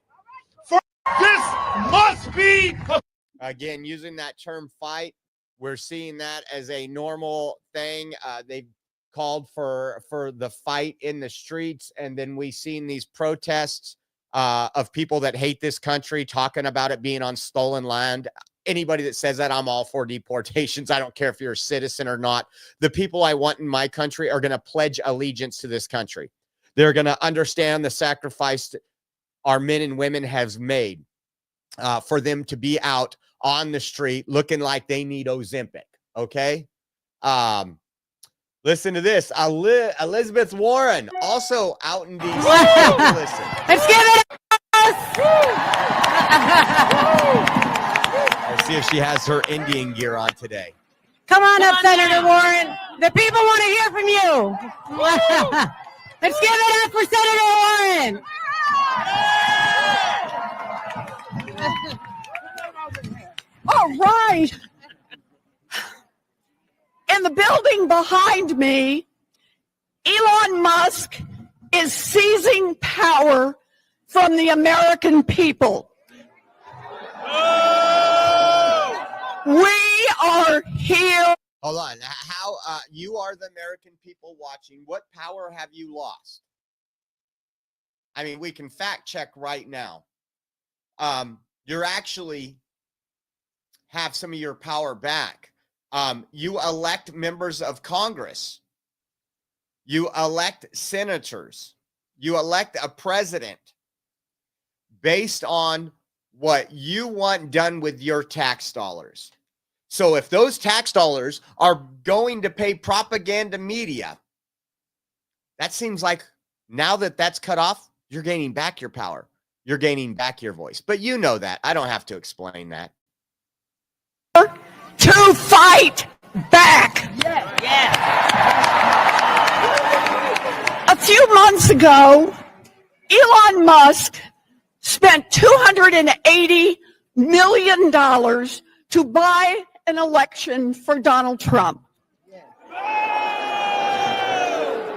This must be a Again, using that term fight, we're seeing that as a normal thing. They've called for the fight in the streets. And then we've seen these protests of people that hate this country talking about it being on stolen land. Anybody that says that, I'm all for deportations. I don't care if you're a citizen or not. The people I want in my country are going to pledge allegiance to this country. They're going to understand the sacrifice our men and women have made for them to be out on the street looking like they need Ozempic. Okay. Listen to this. Elizabeth Warren also out in DC. Listen. Let's give it Let's see if she has her Indian gear on today. Come on up, Senator Warren. The people want to hear from you. Let's give it up for Senator Warren. All right. In the building behind me, Elon Musk is seizing power from the American people. We are here. Hold on. How you are the American people watching? What power have you lost? I mean, we can fact check right now. You're actually have some of your power back. You elect members of Congress. You elect senators. You elect a president based on what you want done with your tax dollars. So if those tax dollars are going to pay propaganda media, that seems like now that that's cut off, you're gaining back your power. You're gaining back your voice. But you know that. I don't have to explain that. To fight back. A few months ago, Elon Musk spent $280 million to buy an election for Donald Trump.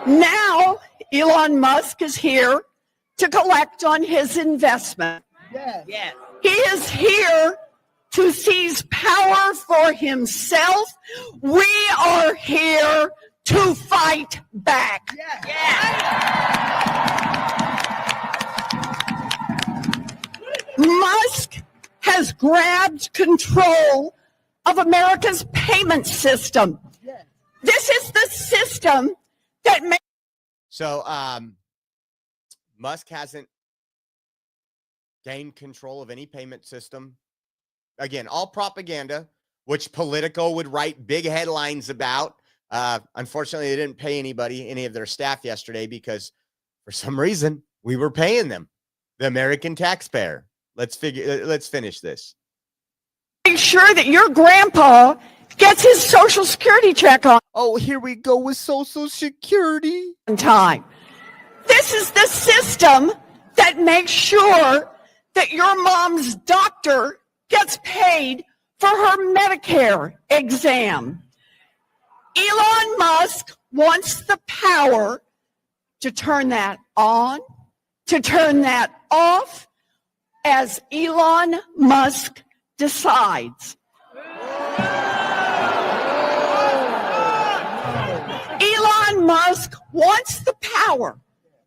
Now, Elon Musk is here to collect on his investment. He is here to seize power for himself. We are here to fight back. Musk has grabbed control of America's payment system. This is the system that makes. So, Musk hasn't gained control of any payment system. Again, all propaganda, which Politico would write big headlines about. Unfortunately, they didn't pay any of their staff yesterday because for some reason we were paying them, the American taxpayer. Let's finish this. Make sure that your grandpa gets his Social Security check on. Oh, here we go with Social Security. Time. This is the system that makes sure that your mom's doctor gets paid for her Medicare exam. Elon Musk wants the power to turn that on, to turn that off, as Elon Musk decides. Elon Musk wants the power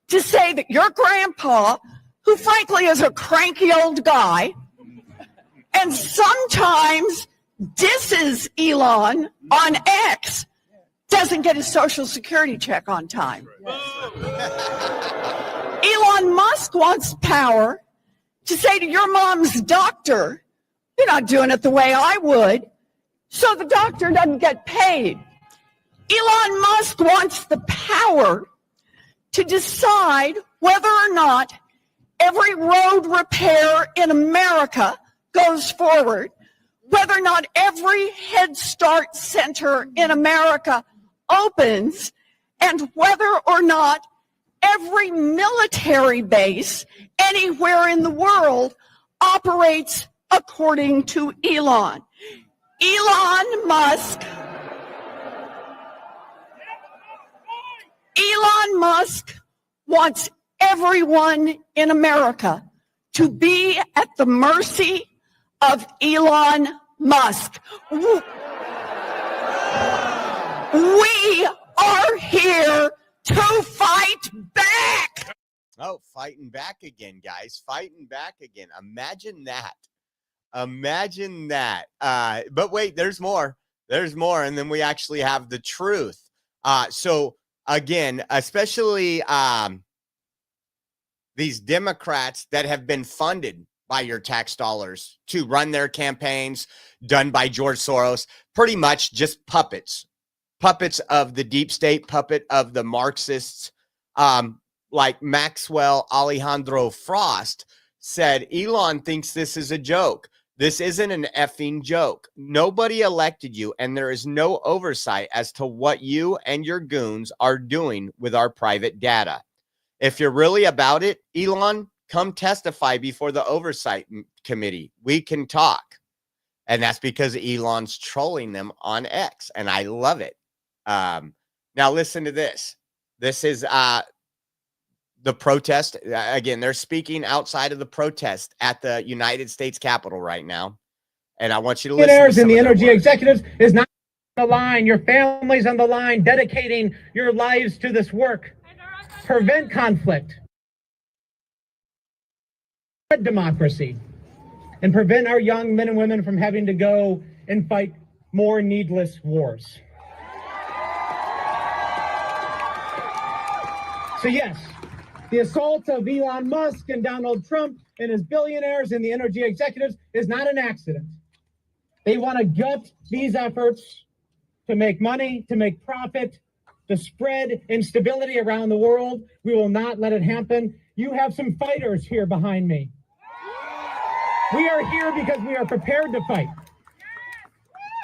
to say that your grandpa, who frankly is a cranky old guy, and sometimes disses Elon on X, doesn't get his Social Security check on time. Elon Musk wants power to say to your mom's doctor, you're not doing it the way I would, so the doctor doesn't get paid. Elon Musk wants the power to decide whether or not every road repair in America goes forward, whether or not every Head Start center in America opens, and whether or not every military base anywhere in the world operates according to Elon. Elon Musk wants everyone in America to be at the mercy of Elon Musk. We are here to fight back. Oh, fighting back again, guys. Fighting back again. Imagine that. Imagine that. But wait, there's more. There's more. And then we actually have the truth. So again, especially these Democrats that have been funded by your tax dollars to run their campaigns done by George Soros, pretty much just puppets of the deep state, puppet of the Marxists. Like Maxwell Alejandro Frost said, Elon thinks this is a joke. This isn't an effing joke. Nobody elected you, and there is no oversight as to what you and your goons are doing with our private data. If you're really about it, Elon, come testify before the oversight committee. We can talk. And that's because Elon's trolling them on X, and I love it. Now listen to this. This is the protest. Again, they're speaking outside of the protest at the United States Capitol right now. And I want you to listen to some and the of their energy words. executives is not on the line. Your family's on the line, dedicating your lives to this work. Prevent conflict. Democracy. And prevent our young men and women from having to go and fight more needless wars. So yes, the assault of Elon Musk and Donald Trump and his billionaires and the energy executives is not an accident. They want to gut these efforts to make money, to make profit, to spread instability around the world. We will not let it happen. You have some fighters here behind me. We are here because we are prepared to fight.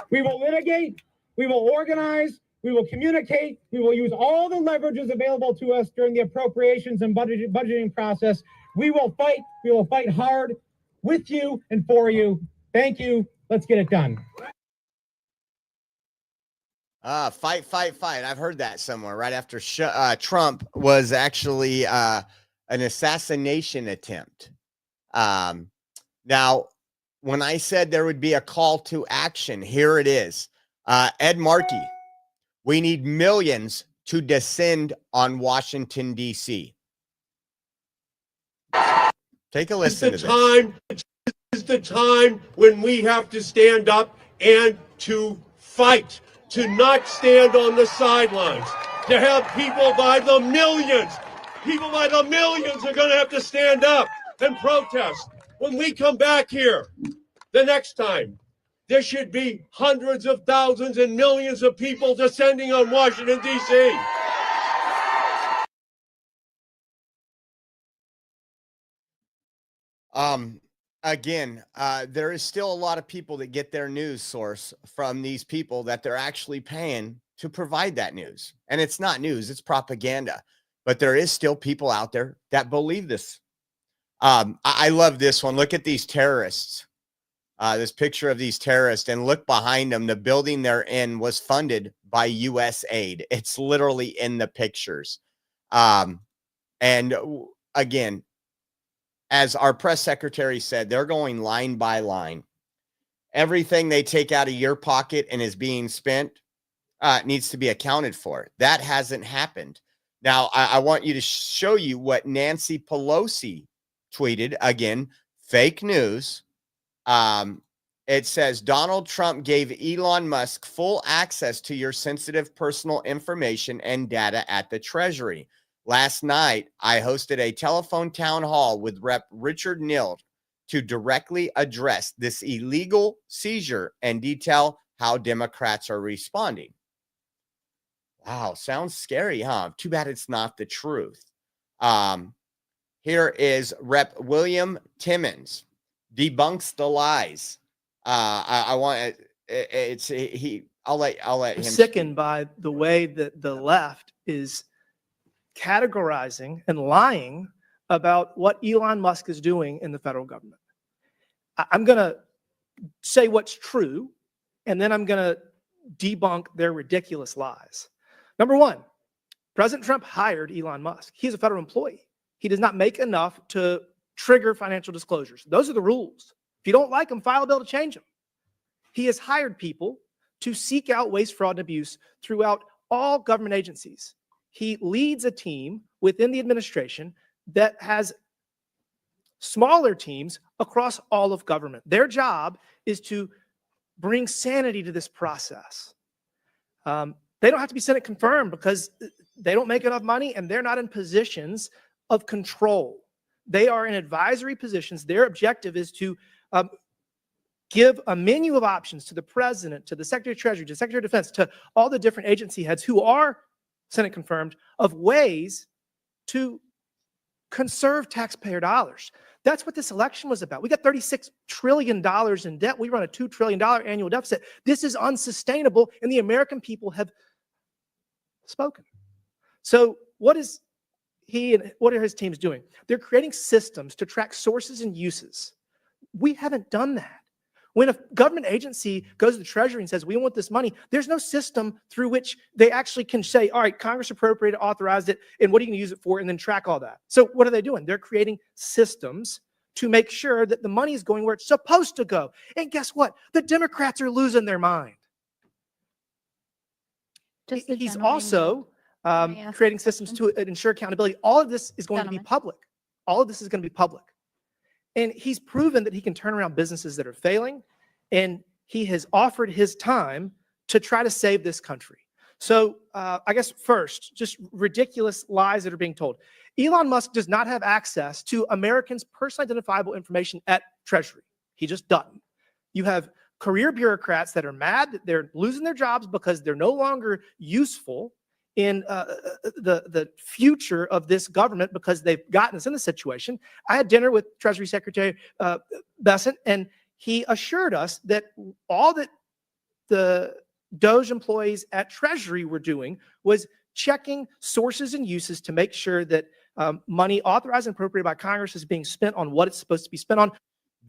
We will litigate, we will organize, we will communicate, we will use all the leverages available to us during the appropriations and budgeting process. We will fight hard with you and for you. Thank you. Let's get it done. Fight. I've heard that somewhere right after Trump was actually an assassination attempt. Now, when I said there would be a call to action, here it is. Ed Markey, we need millions to descend on Washington, D.C. Take a listen to this. Is the time when we have to stand up and to fight, to not stand on the sidelines, to have people by the millions are going to have to stand up and protest. When we come back here the next time, there should be hundreds of thousands and millions of people descending on Washington, D.C. Again, there is still a lot of people that get their news source from these people that they're actually paying to provide that news. And it's not news, it's propaganda. But there is still people out there that believe this. I love this one. Look at these terrorists. This picture of these terrorists, and look behind them. The building they're in was funded by U.S. aid. It's literally in the pictures. And again, as our press secretary said, they're going line by line. Everything they take out of your pocket and is being spent needs to be accounted for. That hasn't happened. Now, I want you to show you what Nancy Pelosi tweeted. Again, fake news. It says Donald Trump gave Elon Musk full access to your sensitive personal information and data at the Treasury. Last night, I hosted a telephone town hall with Rep. Richard Nild to directly address this illegal seizure and detail how Democrats are responding. Wow, sounds scary, huh? Too bad it's not the truth. Here is Rep. William Timmons debunks the lies. I'll let him. Sickened by the way that the left is categorizing and lying about what Elon Musk is doing in the federal government. I'm going to say what's true, and then I'm going to debunk their ridiculous lies. Number one, President Trump hired Elon Musk. He's a federal employee. He does not make enough to trigger financial disclosures. Those are the rules. If you don't like them, file a bill to change them. He has hired people to seek out waste, fraud, and abuse throughout all government agencies. He leads a team within the administration that has smaller teams across all of government. Their job is to bring sanity to this process. They don't have to be Senate confirmed because they don't make enough money and they're not in positions of control. They are in advisory positions. Their objective is to give a menu of options to the president, to the Secretary of Treasury, to the Secretary of Defense, to all the different agency heads who are Senate confirmed, of ways to conserve taxpayer dollars. That's what this election was about. We got $36 trillion in debt. We run a $2 trillion annual deficit. This is unsustainable, and the American people have spoken. So what is he and what are his teams doing? They're creating systems to track sources and uses. We haven't done that. When a government agency goes to the Treasury and says, we want this money, there's no system through which they actually can say, all right, Congress appropriated, authorized it, and what are you going to use it for, and then track all that. So what are they doing? They're creating systems to make sure that the money is going where it's supposed to go. And guess what? The Democrats are losing their mind. He's also creating systems to ensure accountability. All of this is going to be public. All of this is going to be public. And he's proven that he can turn around businesses that are failing, and he has offered his time to try to save this country. So I guess first, just ridiculous lies that are being told. Elon Musk does not have access to Americans' personally identifiable information at Treasury. He just doesn't. You have career bureaucrats that are mad that they're losing their jobs because they're no longer useful in the future of this government because they've gotten us in this situation. I had dinner with Treasury Secretary Bessent, and he assured us that all that the DOJ employees at Treasury were doing was checking sources and uses to make sure that money authorized and appropriated by Congress is being spent on what it's supposed to be spent on.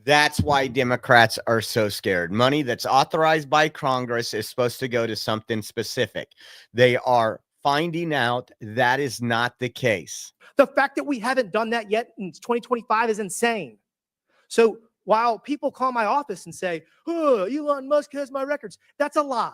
That's why Democrats are so scared. Money that's authorized by Congress is supposed to go to something specific. They are finding out that is not the case. The fact that we haven't done that yet in 2025 is insane. So while people call my office and say, oh, Elon Musk has my records, that's a lie.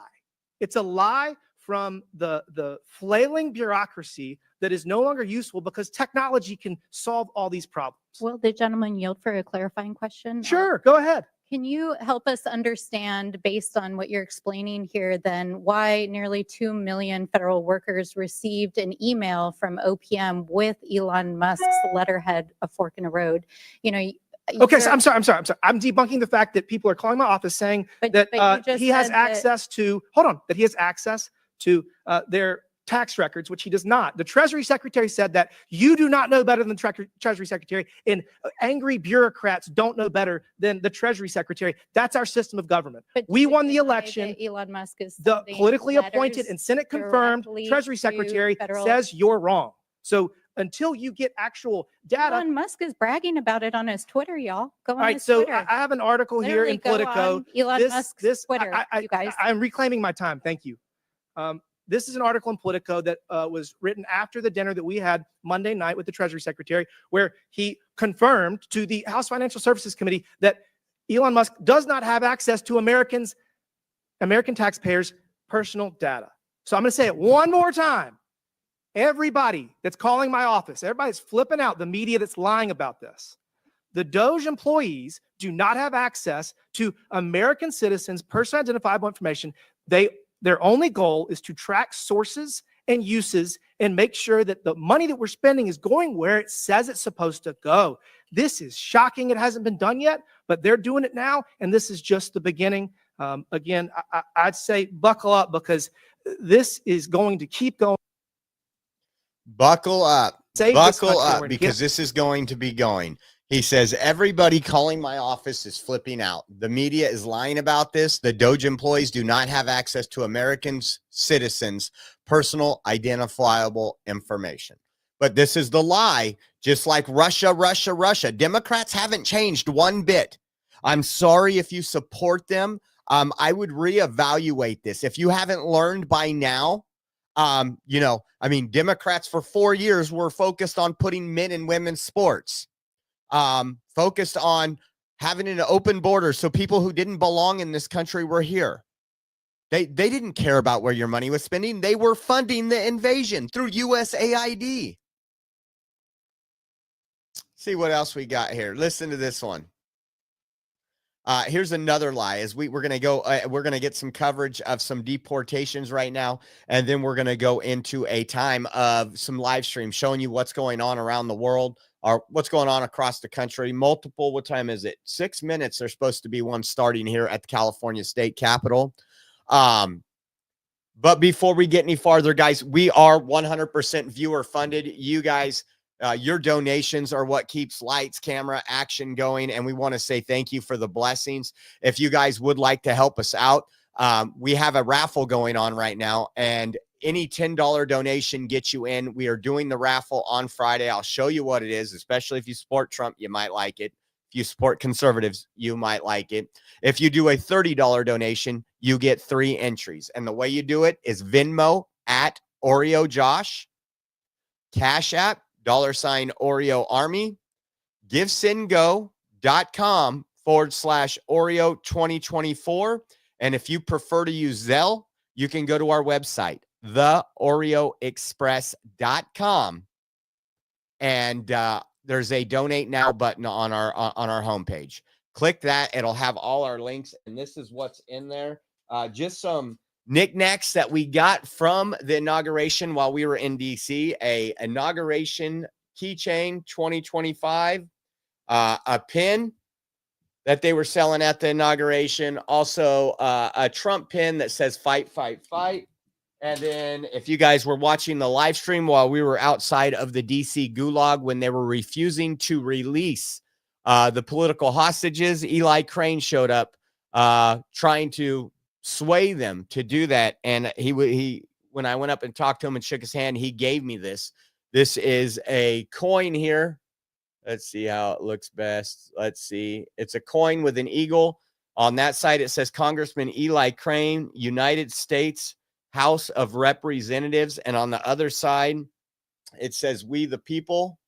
It's a lie from the flailing bureaucracy that is no longer useful because technology can solve all these problems. Will the gentleman yield for a clarifying question? Sure, go ahead. Can you help us understand, based on what you're explaining here, then why nearly 2 million federal workers received an email from OPM with Elon Musk's letterhead, A Fork in the Road? You know. Okay, so I'm sorry. I'm debunking the fact that people are calling my office saying that he has access to, that he has access to their tax records, which he does not. The Treasury Secretary said that you do not know better than the Treasury Secretary, and angry bureaucrats don't know better than the Treasury Secretary. That's our system of government. We won the election. Elon Musk is the politically appointed and Senate confirmed Treasury Secretary says you're wrong. So until you get actual data. Elon Musk is bragging about it on his Twitter, y'all. Go on his so Twitter. I have an article here in Politico. Elon Musk's Twitter, you guys. I'm reclaiming my time. Thank you. This is an article in Politico that was written after the dinner that we had Monday night with the Treasury Secretary, where he confirmed to the House Financial Services Committee that Elon Musk does not have access to American taxpayers' personal data. So I'm going to say it one more time. Everybody that's calling my office, everybody's flipping out, the media that's lying about this. The DOJ employees do not have access to American citizens' personally identifiable information. Their only goal is to track sources and uses and make sure that the money that we're spending is going where it says it's supposed to go. This is shocking. It hasn't been done yet, but they're doing it now, and this is just the beginning. Again, I'd say buckle up because this is going to keep going. Buckle up. Buckle up because this is going to be going. He says, everybody calling my office is flipping out. The media is lying about this. The DOJ employees do not have access to Americans, citizens, personal identifiable information. But this is the lie, just like Russia. Democrats haven't changed one bit. I'm sorry if you support them. I would reevaluate this. If you haven't learned by now, Democrats for 4 years were focused on putting men and women's sports. Focused on having an open border so people who didn't belong in this country were here. They didn't care about where your money was spending. They were funding the invasion through USAID. See what else we got here. Listen to this one. Here's another lie. As we're going to go, we're going to get some coverage of some deportations right now. And then we're going to go into a time of some live stream showing you what's going on around the world or what's going on across the country. Multiple, what time is it? 6 minutes. There's supposed to be one starting here at the California State Capitol. But before we get any farther, guys, we are 100% viewer funded. You guys Your donations are what keeps lights, camera, action going. And we want to say thank you for the blessings. If you guys would like to help us out, we have a raffle going on right now, and any $10 donation gets you in. We are doing the raffle on Friday. I'll show you what it is, especially if you support Trump, you might like it. If you support conservatives, you might like it. If you do a $30 donation, you get 3 entries. And the way you do it is Venmo at Oreo Josh, Cash App, $Oreo Army, GiveSendGo.com/Oreo 2024. And if you prefer to use Zelle, you can go to our website, theoreoexpress.com. And there's a donate now button on our homepage. Click that. It'll have all our links. And this is what's in there. Just some knickknacks that we got from the inauguration while we were in DC. A inauguration keychain 2025, a pin that they were selling at the inauguration. Also, a Trump pin that says fight, fight, fight. And then if you guys were watching the live stream while we were outside of the DC gulag when they were refusing to release the political hostages, Eli Crane showed up trying to sway them to do that. And he when I went up and talked to him and shook his hand, he gave me this. This is a coin here. Let's see how it looks best. Let's see. It's a coin with an eagle. On that side, it says Congressman Eli Crane, United States House of Representatives. And on the other side, it says We the People.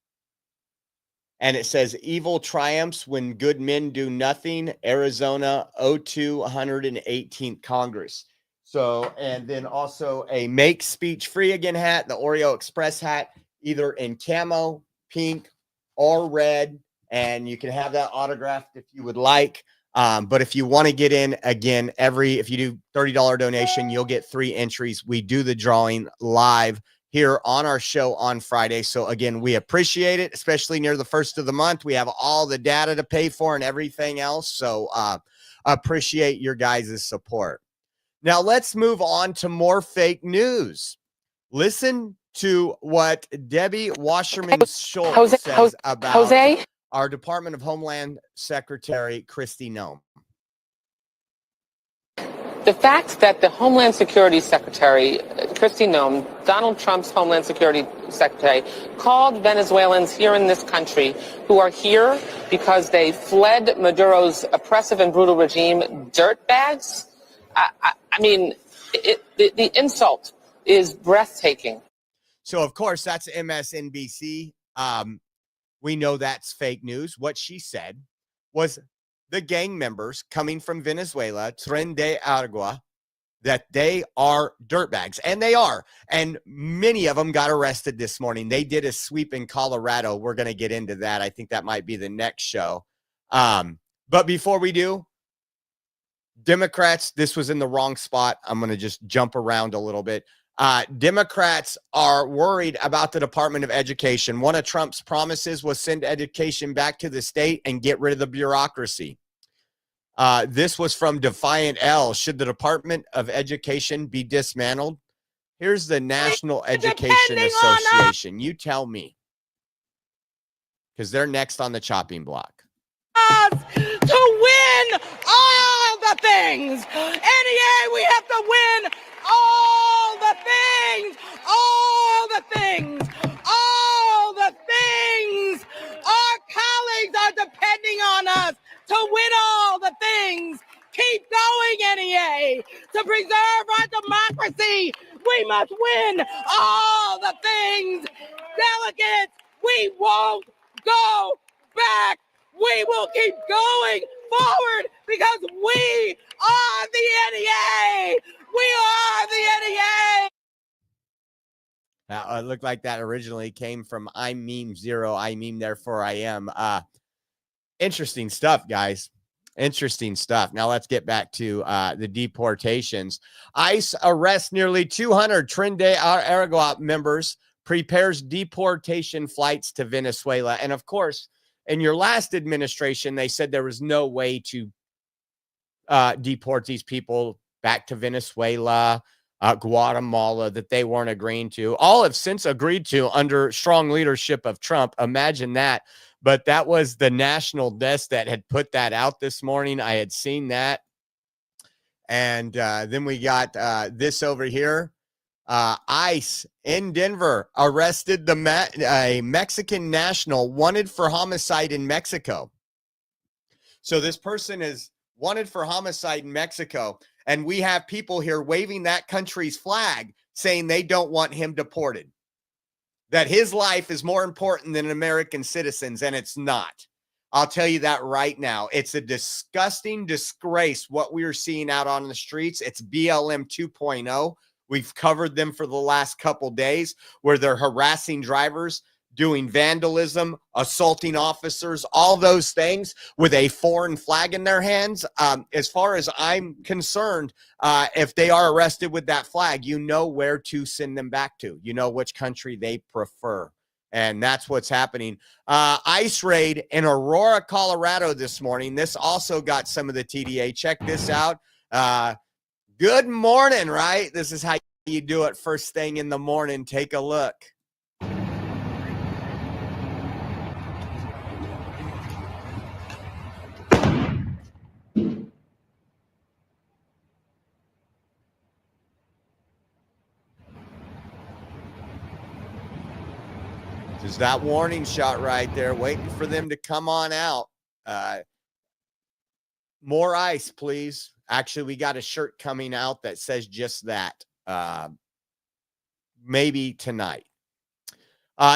And it says evil triumphs when good men do nothing. Arizona 218th Congress. So, and then also a Make Speech Free Again hat, the Oreo Express hat, either in camo, pink, or red. And you can have that autographed if you would like. But if you want to get in, again, if you do $30 donation, you'll get 3 entries. We do the drawing live here on our show on Friday. So again, we appreciate it, especially near the first of the month. We have all the data to pay for and everything else. So appreciate your guys' support. Now let's move on to more fake news. Listen to what Debbie Wasserman Schultz says about our Department of Homeland Secretary, Kristi Noem. The fact that the Homeland Security Secretary, Kristi Noem, Donald Trump's Homeland Security Secretary, called Venezuelans here in this country who are here because they fled Maduro's oppressive and brutal regime dirtbags, I mean, the insult is breathtaking. So, of course, that's MSNBC. We know that's fake news. What she said was the gang members coming from Venezuela, Tren de Aragua, that they are dirtbags. And they are. And many of them got arrested this morning. They did a sweep in Colorado. We're going to get into that. I think that might be the next show. But before we do, Democrats, this was in the wrong spot. I'm going to just jump around a little bit. Democrats are worried about the Department of Education. One of Trump's promises was send education back to the state and get rid of the bureaucracy. This was from Defiant L. Should the Department of Education be dismantled? Here's the National Education Association. You tell me. Because they're next on the chopping block. To win all the things. NEA, we have to win all the things. All the things. All the things. Our colleagues are depending on us to win all the things. Keep going, NEA. To preserve our democracy, we must win all the things. Delegates, we won't go back. We will keep going forward because we are the NEA. We are the NEA. Now, it looked like that originally came from I meme zero. I meme therefore I am. Interesting stuff, guys. Interesting stuff. Now let's get back to the deportations. ICE arrests nearly 200 Tren de Aragua members, prepares deportation flights to Venezuela. And of course, in your last administration, they said there was no way to deport these people back to Venezuela. Guatemala that they weren't agreeing to. All have since agreed to under strong leadership of Trump. Imagine that. But that was the national desk that had put that out this morning. I had seen that. And then we got this over here. ICE in Denver arrested a Mexican national wanted for homicide in Mexico. So this person is wanted for homicide in Mexico. And we have people here waving that country's flag saying they don't want him deported, that his life is more important than American citizens, and it's not. I'll tell you that right now. It's a disgusting disgrace what we are seeing out on the streets. It's BLM 2.0. We've covered them for the last couple days where they're harassing drivers, doing vandalism, assaulting officers, all those things with a foreign flag in their hands. As far as I'm concerned, if they are arrested with that flag, you know where to send them back to. You know which country they prefer. And that's what's happening. ICE raid in Aurora, Colorado this morning. This also got some of the TDA. Check this out. Good morning, right? This is how you do it first thing in the morning. Take a look. Just that warning shot right there, waiting for them to come on out. More ice, please. Actually, we got a shirt coming out that says just that. Maybe tonight.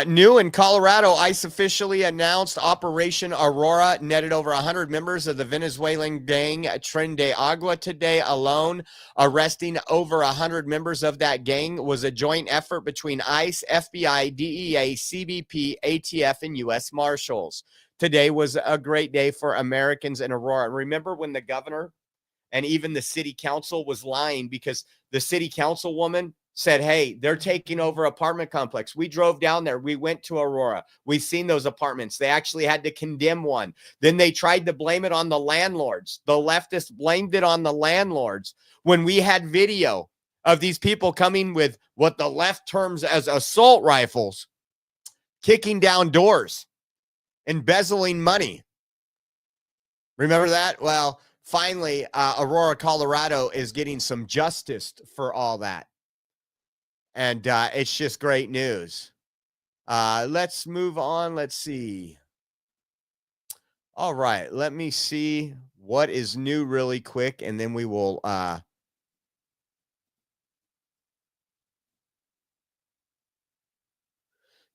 New in Colorado, ICE officially announced Operation Aurora netted over 100 members of the Venezuelan gang Tren de Agua today alone. Arresting over 100 members of that gang was a joint effort between ICE, FBI, DEA, CBP, ATF, and U.S. Marshals. Today was a great day for Americans in Aurora. Remember when the governor and even the city council was lying because the city councilwoman said, hey, they're taking over apartment complex. We drove down there. We went to Aurora. We've seen those apartments. They actually had to condemn one. Then they tried to blame it on the landlords. The leftists blamed it on the landlords when we had video of these people coming with what the left terms as assault rifles, kicking down doors, embezzling money. Remember that? Well, finally, Aurora, Colorado is getting some justice for all that. And it's just great news. Let's move on. Let's see. All right. Let me see what is new really quick, and then we will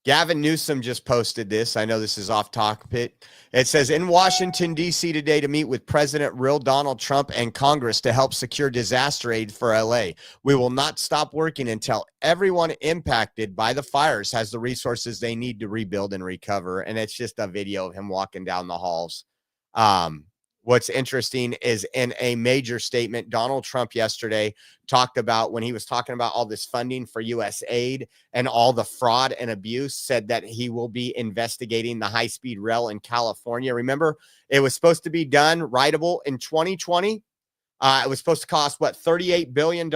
Gavin Newsom just posted this. I know this is off topic. It says, in Washington, D.C. today to meet with President real Donald Trump and Congress to help secure disaster aid for L.A. We will not stop working until everyone impacted by the fires has the resources they need to rebuild and recover. And it's just a video of him walking down the halls. What's interesting is in a major statement, Donald Trump yesterday talked about when he was talking about all this funding for U.S. aid and all the fraud and abuse, said that he will be investigating the high-speed rail in California. Remember, it was supposed to be done rightable in 2020. It was supposed to cost, $38 billion.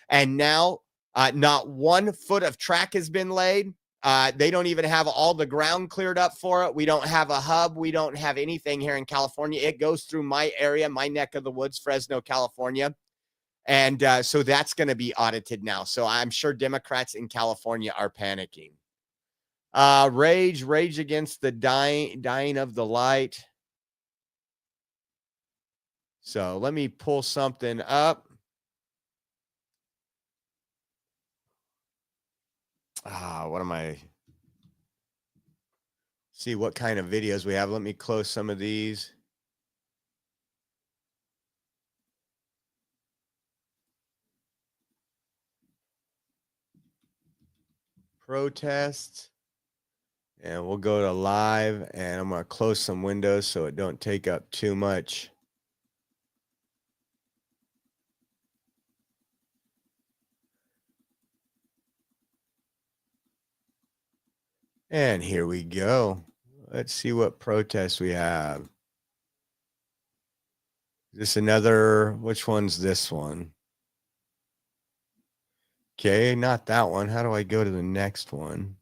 And now not 1 foot of track has been laid. They don't even have all the ground cleared up for it. We don't have a hub. We don't have anything here in California. It goes through my area, my neck of the woods, Fresno, California. And so that's going to be audited now. So I'm sure Democrats in California are panicking. Rage against the dying of the light. So let me pull something up. What am I? See what kind of videos we have. Let me close some of these. Protests. And we'll go to live, and I'm going to close some windows so it don't take up too much. And here we go. Let's see what protests we have. Is this another? Which one's this one? Okay, not that one. How do I go to the next one?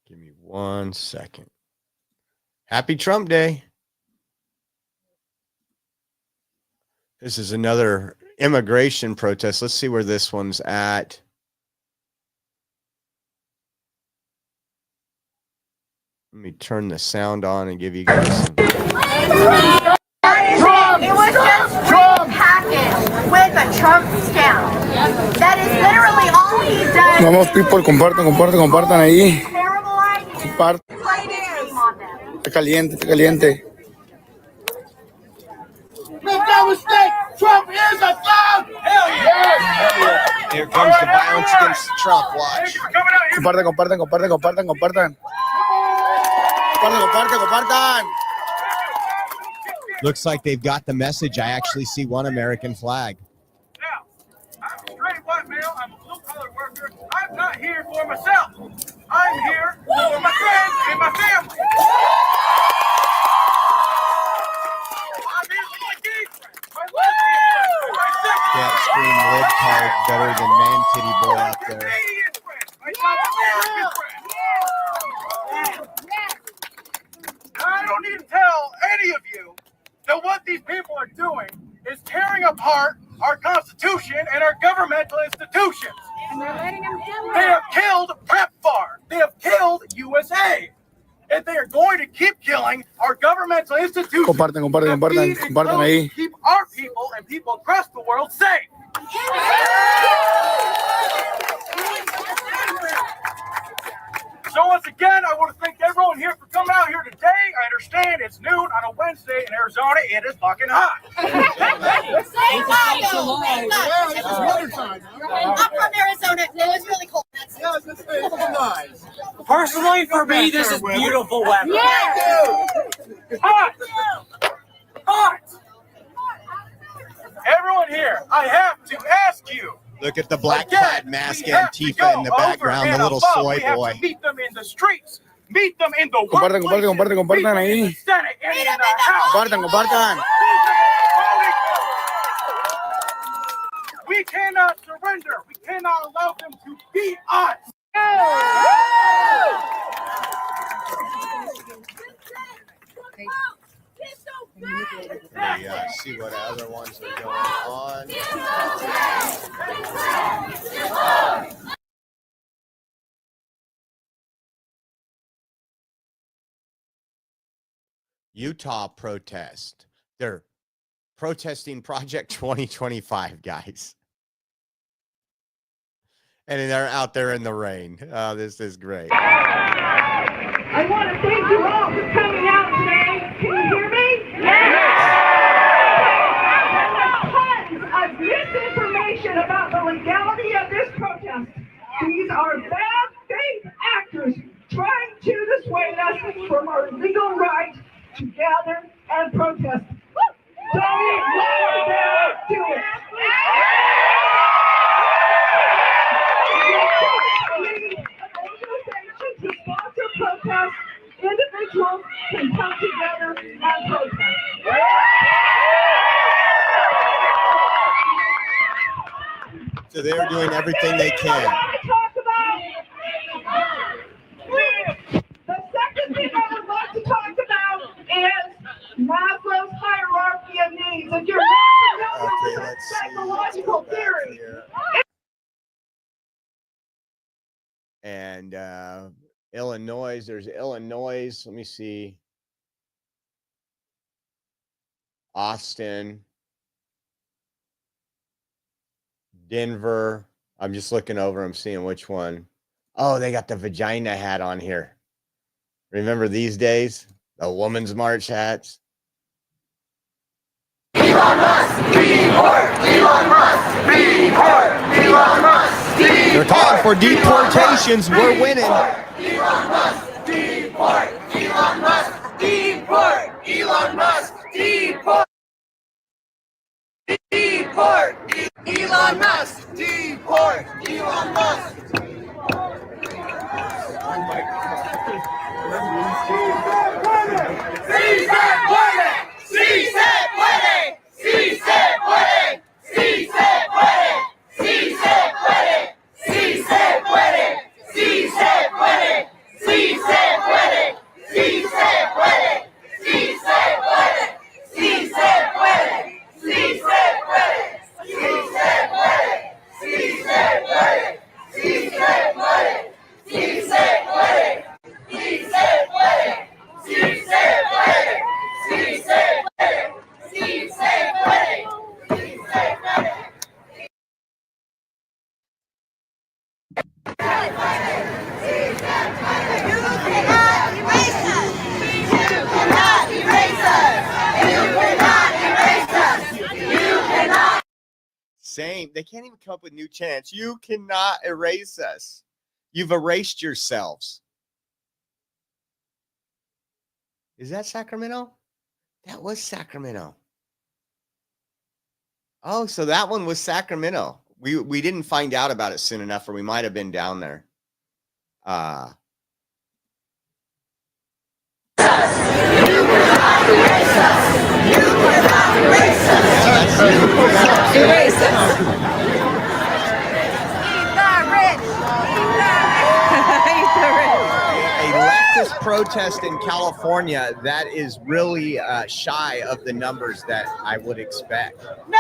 Give me 1 second. Happy Trump Day. This is another immigration protest. Let's see where this one's at. Let me turn the sound on and give you guys some. It was just packaged with a Trump stamp. That is literally all he does. Vamos, people, compartan ahí. Compartan. Está caliente. Make no mistake, Trump is a thug! Hell yeah! Here comes the violence against Trump. Watch. Compartan. Looks like they've got the message. I actually see one American flag. Now, I'm a straight white male. I'm a blue-collar worker. I'm not here for myself. I'm here for my friends and my family. I'm here for my gay friends, my lesbian friends, my sexual Can't scream libtard better than man titty boy out there. Canadian friends, my South American friends. I don't need to tell any of you that what these people are doing is tearing apart our Constitution and our governmental institutions. And they're letting them in. They have killed PEPFAR. They have killed USA. And they are going to keep killing our governmental institutions. Compartan ahí. Keep our people and people across the world safe. So once again, I want to thank everyone here for coming out here today. I understand it's noon on a Wednesday in Arizona. It is fucking hot. I'm from Arizona. No, it's really cold. Personally, for me, this is beautiful weather. Hot. Everyone here, I have to ask you. Look at the black clad mask Antifa in the background, the little soy boy. Meet them in the streets. Meet them in the Compartan ahí. Senate and in the House. Compartan. We cannot surrender. We cannot allow them to beat us. Let me see what other ones are going on. Utah protest. They're protesting Project 2025, guys. And they're out there in the rain. Oh, this is great. I want to thank you all for coming out today. Can you hear me? Yes! Tons of misinformation about the legality of this protest. These are bad faith actors trying to dissuade us from our legal right to gather and protest. Don't let them do it. To sponsor protests, individuals can come together and protest. So they're doing everything they can. The second thing I would like to talk about is Maslow's hierarchy of needs. If you're not familiar with psychological theory, And Illinois, there's Illinois. Let me see. Austin, Denver. I'm just looking over. I'm seeing which one. Oh, they got the vagina hat on here. Remember these days? The Women's March hats. Elon Musk, deport! Elon Musk, deport! Elon Musk, deport! They're calling for deportations. We're winning. Elon Musk, deport! Elon Musk, deport! Elon Musk, deport! Deport! Elon Musk, deport! Elon Musk! Same. They can't even come up with new chants. You cannot erase us. You've erased yourselves. Is that Sacramento? That was Sacramento. Oh, so that one was Sacramento. We didn't find out about it soon enough, or we might have been down there. Erase us. A leftist protest in California that is really shy of the numbers that I would expect. No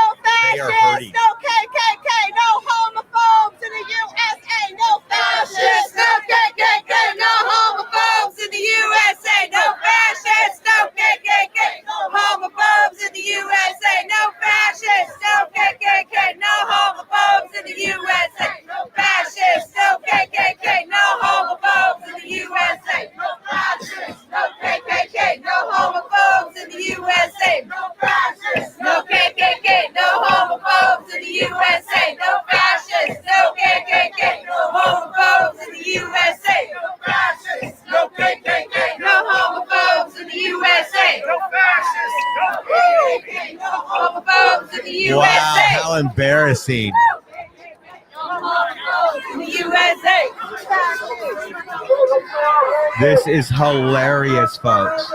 They are fascists, hurting. no KKK, no homophobes in the USA, no fascists, no KKK, no homophobes in the USA, no fascists, no KKK, no homophobes in the USA, no fascists, no KKK, no homophobes in the USA, no fascists, no KKK, no homophobes in the USA, no fascists, no KKK, no homophobes in the USA, no fascists, no KKK, no homophobes in the USA, no fascists, no KKK, no homophobes in the USA, no fascists, no KKK, no homophobes in the USA, no fascists, no KKK, no homophobes in the USA. Wow, how embarrassing. In the USA. This is hilarious, folks.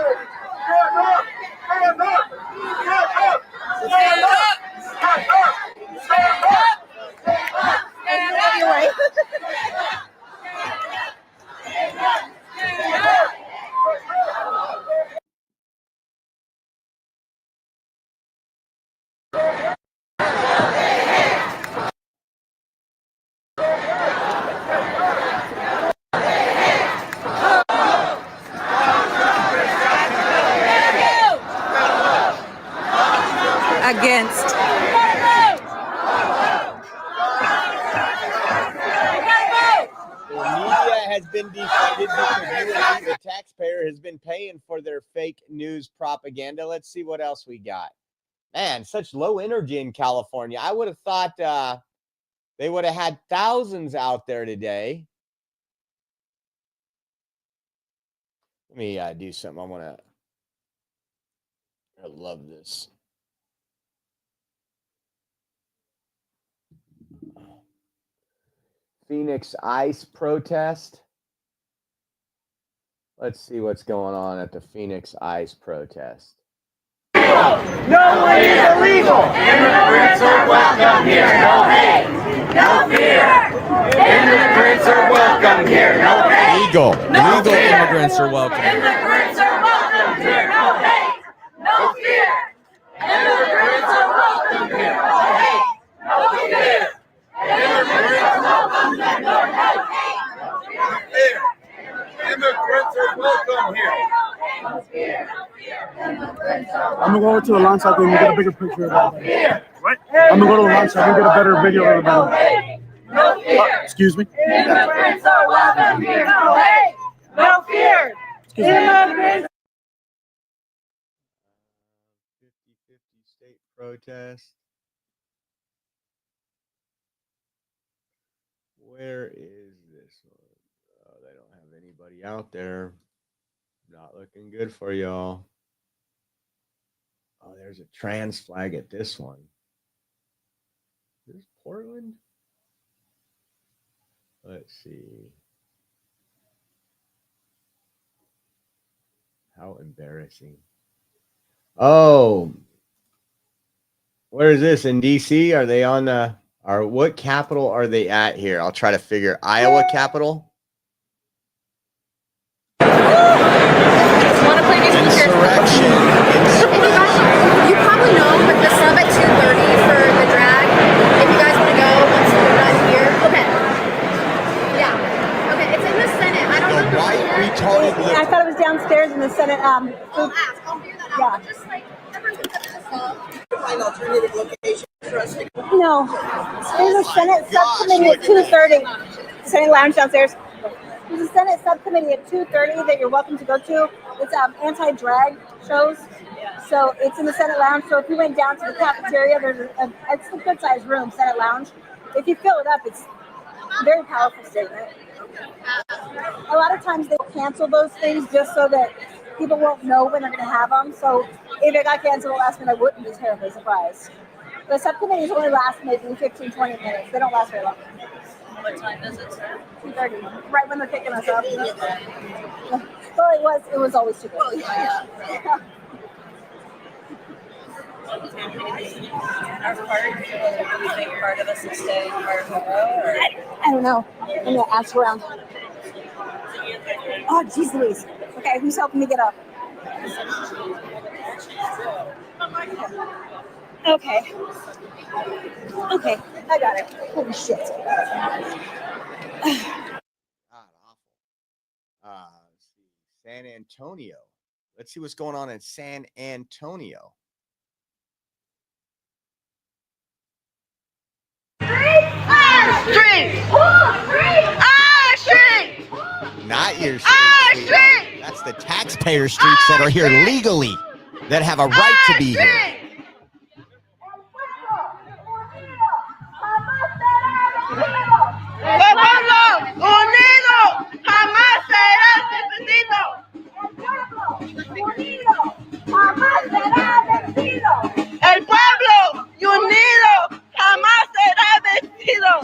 Against. The media has been defunded because you and me, the taxpayer, has been paying for their fake news propaganda. Let's see what else we got. Man, such low energy in California. I would have thought they would have had thousands out there today. Let me do something. I love this. Phoenix ICE protest. Let's see what's going on at the Phoenix ICE protest. No one is illegal. Immigrants are welcome here. No hate, no fear. Immigrants are welcome here. No hate. Legal fear. immigrants are welcome. Immigrants are welcome here. No hate, no fear. Immigrants are welcome here. No hate, no fear. Immigrants are welcome here. No hate, Immigrants are welcome here. I'm gonna go over to the launch so I can get a bigger picture of that. What? I'm gonna go to the launch so I can get a better video of that. Excuse me? Immigrants are welcome here. No hate, no fear. Immigrants. 50-50 state protest. Where is this one? Oh, they don't have anybody out there. Not looking good for y'all. Oh, there's a trans flag at this one. Is this Portland? Let's see. How embarrassing. Oh, where is this? In DC? Are they on the, or what capital are they at here? I'll try to figure. Iowa Capitol? Insurrection. You probably know, but the sub at 2:30 for the drag. If you guys want to go once we're done here. Okay. Yeah. Okay, it's in the Senate. I don't know. The white retarded I thought it was downstairs in the Senate. I'll ask. I'll figure that out. Yeah. But just like everyone can set this up. Find alternative location for us to go. No. There's a Senate subcommittee at 2:30. Senate Lounge downstairs. There's a Senate subcommittee at 2:30 that you're welcome to go to. It's anti-drag shows. So it's in the Senate Lounge. So if you went down to the cafeteria, there's it's a good sized room, Senate Lounge. If you fill it up, it's a very powerful statement. A lot of times they cancel those things just so that people won't know when they're going to have them. So if it got canceled last minute, I wouldn't be terribly surprised. The subcommittees only last maybe 15, 20 minutes. They don't last very long. What time does it start? 2:30, right when they're picking us up. Well, it was always 2:30. Well, yeah. Our part of us is staying part of the row, or? I don't know. I'm gonna ask around. Oh, geez Louise. Okay, who's helping me get up? Okay. Okay, I got it. Holy shit. Let's see. San Antonio. Let's see what's going on in San Antonio. Not your street. That's the taxpayer streets that are here legally, that have a right to be here. El pueblo unido jamás será vencido.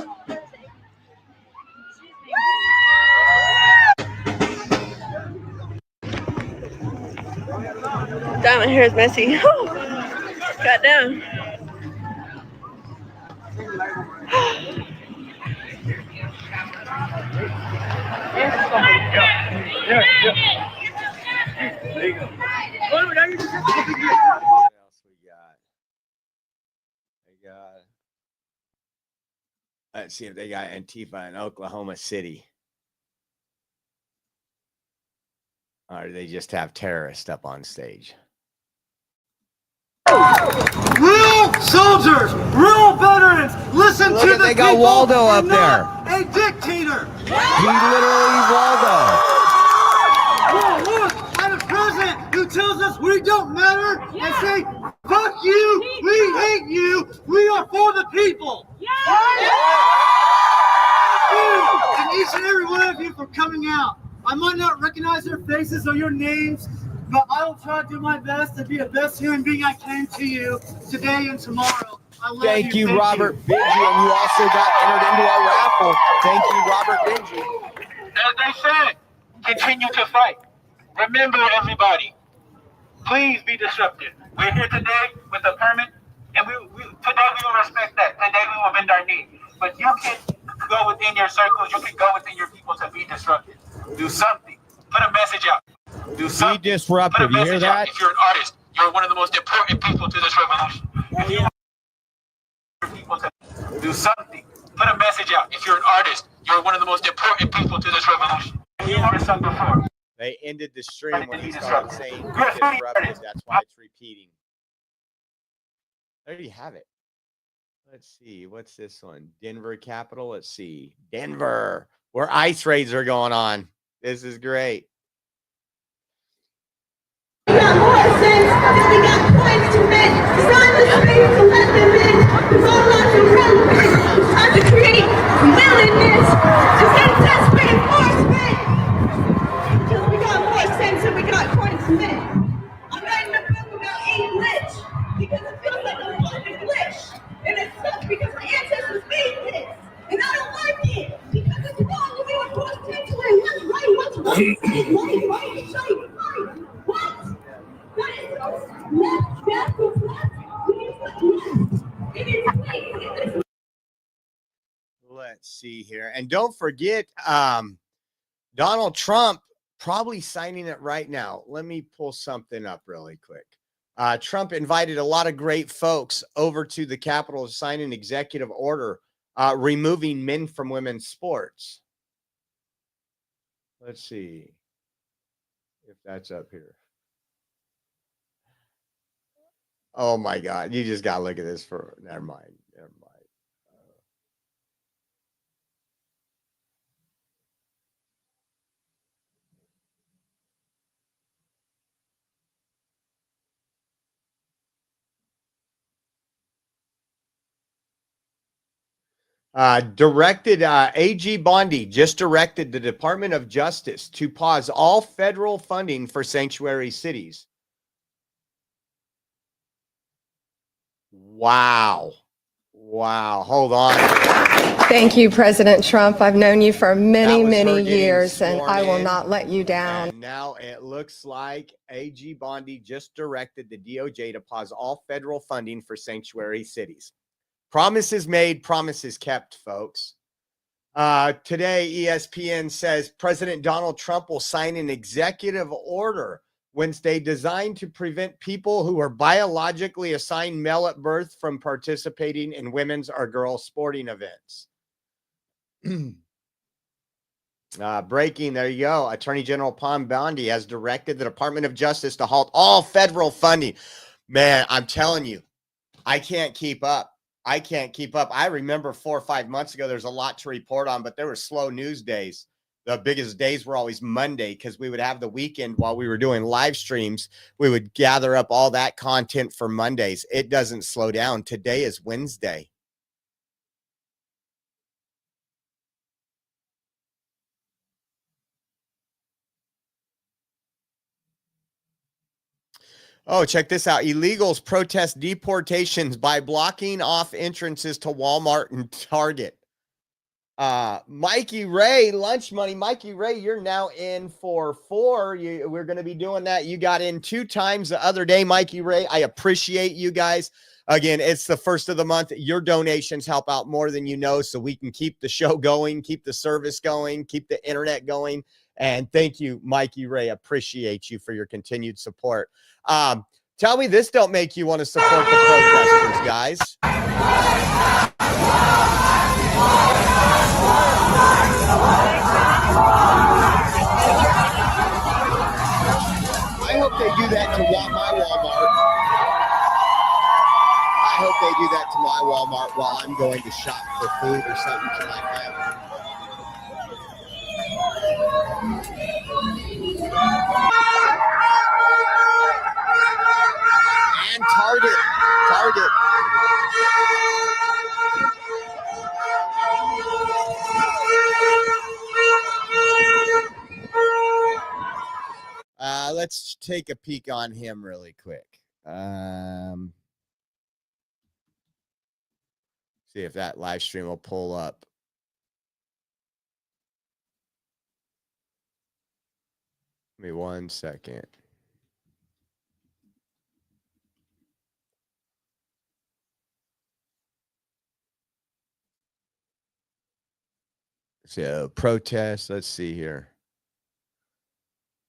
Damn, my hair is messy. Goddamn. What else we got? They got. Let's see if they got Antifa in Oklahoma City. Or do they just have terrorists up on stage? Real soldiers, real veterans, listen Look to at, the they got people. Waldo up We're there. not a dictator. He literally Waldo. Oh, look at a president who tells us we don't matter and say, fuck you, we hate you, we are for the people. And each and every one of you for coming out. I might not recognize your faces or your names, but I will try to do my best to be the best human being I can to you today and tomorrow. I love Thank you, Robert Benji, and you also got entered into our raffle. Thank you, Robert Benji. As they said, continue to fight. Remember, everybody, please be disruptive. We're here today with a permit, and today we will respect that. Today we will bend our knee. But you can go within your circles, you can go within your people to be disruptive. Do something. Put a message out. Do something. Be disruptive. You hear that? If you're an artist, you're one of the most important people to this revolution. If you want your people to do something. Put a message out. If you're an artist, you're one of the most important people to this revolution. You heard something before. They ended the stream when he started saying be disruptive. That's why it's repeating. There you have it. Let's see. What's this one? Denver Capital. Let's see. Denver, where ice raids are going on. This is great. We got more sense than we got points to make. It's not the space to let them in. It's all about the relevance. It's time to create willingness instead of desperate enforcement. Because we got more sense than we got points to make. I'm writing a book about a glitch because it feels like a fucking glitch. And it sucks because my ancestors made this. And I don't like it because it's wrong. We were forced into it. What's right? What's right? It's right, right? It's right, right. What? see here. And don't forget, Donald Trump probably signing it right now. Let me pull something up really quick. Trump invited a lot of great folks over to the Capitol to sign an executive order removing men from women's sports. Let's see if that's up here. Oh my God. You just got to look at this for, never mind. AG Bondi just directed the Department of Justice to pause all federal funding for sanctuary cities. Wow. Hold on. Thank you, President Trump. I've known you for many, many years, and I will in. not let you down. And now it looks like AG Bondi just directed the DOJ to pause all federal funding for sanctuary cities. Promises made, promises kept, folks. Today, ESPN says President Donald Trump will sign an executive order Wednesday designed to prevent people who are biologically assigned male at birth from participating in women's or girls' sporting events. Breaking, there you go. Attorney General Pam Bondi has directed the Department of Justice to halt all federal funding. Man, I'm telling you, I can't keep up. I remember 4 or 5 months ago, there's a lot to report on, but there were slow news days. The biggest days were always Monday because we would have the weekend while we were doing live streams. We would gather up all that content for Mondays. It doesn't slow down. Today is Wednesday. Oh, check this out. Illegals protest deportations by blocking off entrances to Walmart and Target. Mikey Ray, lunch money. Mikey Ray, you're now in for 4. We're going to be doing that. You got in 2 times the other day, Mikey Ray. I appreciate you guys. Again, it's the first of the month. Your donations help out more than you know, so we can keep the show going, keep the service going, keep the internet going. And thank you, Mikey Ray. Appreciate you for your continued support. Tell me this don't make you want to support the protesters, guys. I hope they do that to my Walmart. I hope they do that to my Walmart while I'm going to shop for food or something to my family. And Target. Let's take a peek on him really quick. See if that live stream will pull up. Give me 1 second. So protest. Let's see here.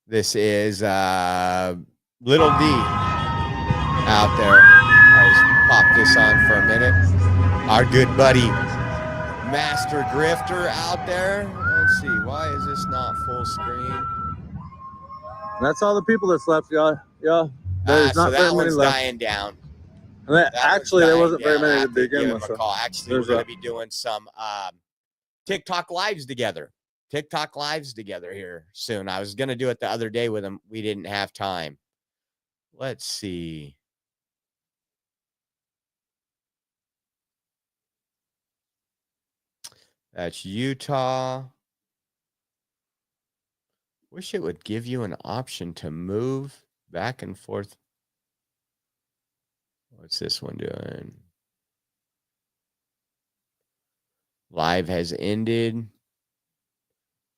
This is Little D out there. I'll just pop this on for a minute. Our good buddy, Master Grifter out there. Let's see. Why is this not full screen? That's all the people that's left, y'all. Yeah, there's not so that very many one's left. dying down. And actually, there wasn't very many to begin with. So actually, we're going to be doing some TikTok lives together. Here soon. I was going to do it the other day with him. We didn't have time. Let's see. That's Utah. Wish it would give you an option to move back and forth. What's this one doing? Live has ended.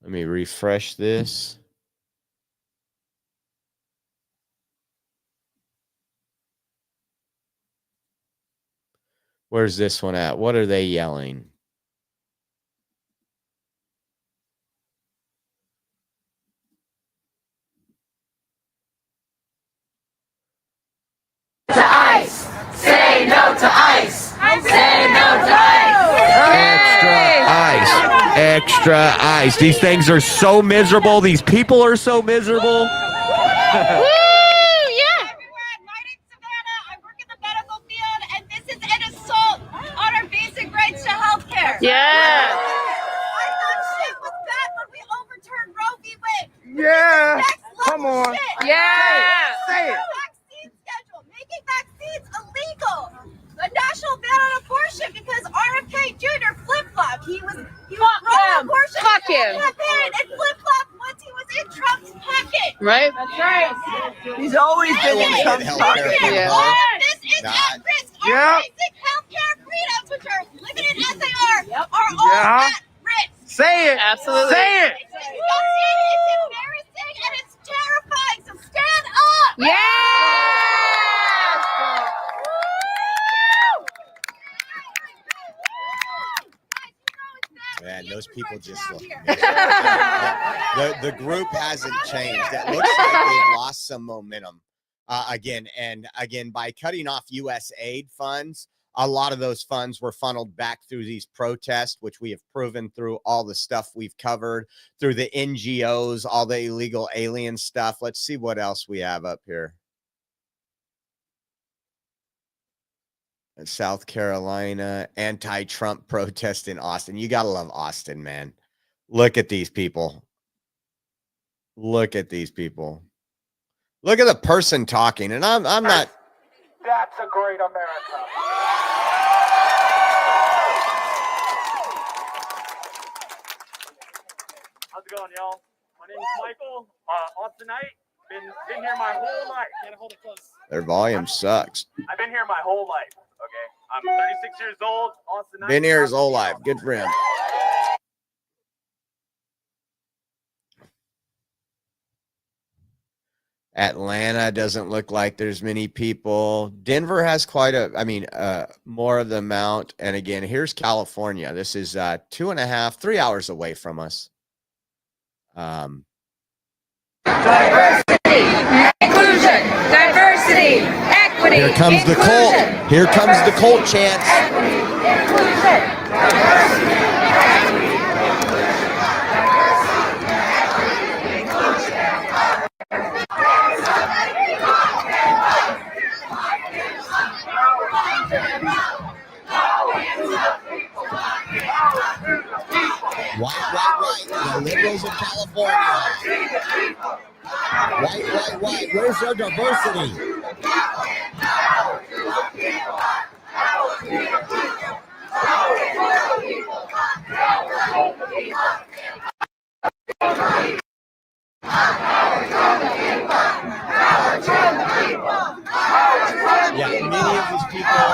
Let me refresh this. Where's this one at? What are they yelling? extra eyes. These things are so miserable. These people are so miserable. On our basic rights to health care. Yeah. I thought shit was bad when we overturned Roe v. Wade. Yeah. Come on. Yeah. Say it. Vaccine schedule, making vaccines illegal. A national ban on abortion because RFK Jr. flip-flopped. He was pro-abortion. Fuck him. Campaign and flip-flopped once he was in Trump's pocket. Right? That's right. He's always been in Trump's pocket. Yeah. Yeah. All of this is at risk. Our Yeah. basic healthcare freedoms, which are limited as they are all at risk. Say it. Absolutely. Say it. It's embarrassing and it's terrifying. So stand up. Yeah. Man, those people just look. The group hasn't changed. It looks like they've lost some momentum again. And again, by cutting off U.S. aid funds, a lot of those funds were funneled back through these protests, which we have proven through all the stuff we've covered, through the NGOs, all the illegal alien stuff. Let's see what else we have up here. South Carolina, anti-Trump protest in Austin. You got to love Austin, man. Look at these people. Look at these people. Look at the person talking. And I'm not. That's a great America. How's it going, y'all? My name is Michael. Austinite. Been here my whole life. Gotta hold it close. Their volume sucks. I've been here my whole life. Okay, I'm 36 years old. Austinite. Been here his whole life. Good for him. Atlanta doesn't look like there's many people. Denver has quite more of the amount. And again, here's California. This is 2.5, 3 hours away from us. Diversity, inclusion, diversity, equity. Here comes the cult. Here comes the cult chants. White. The liberals of California. White. Where's your diversity? Yeah, many of these people,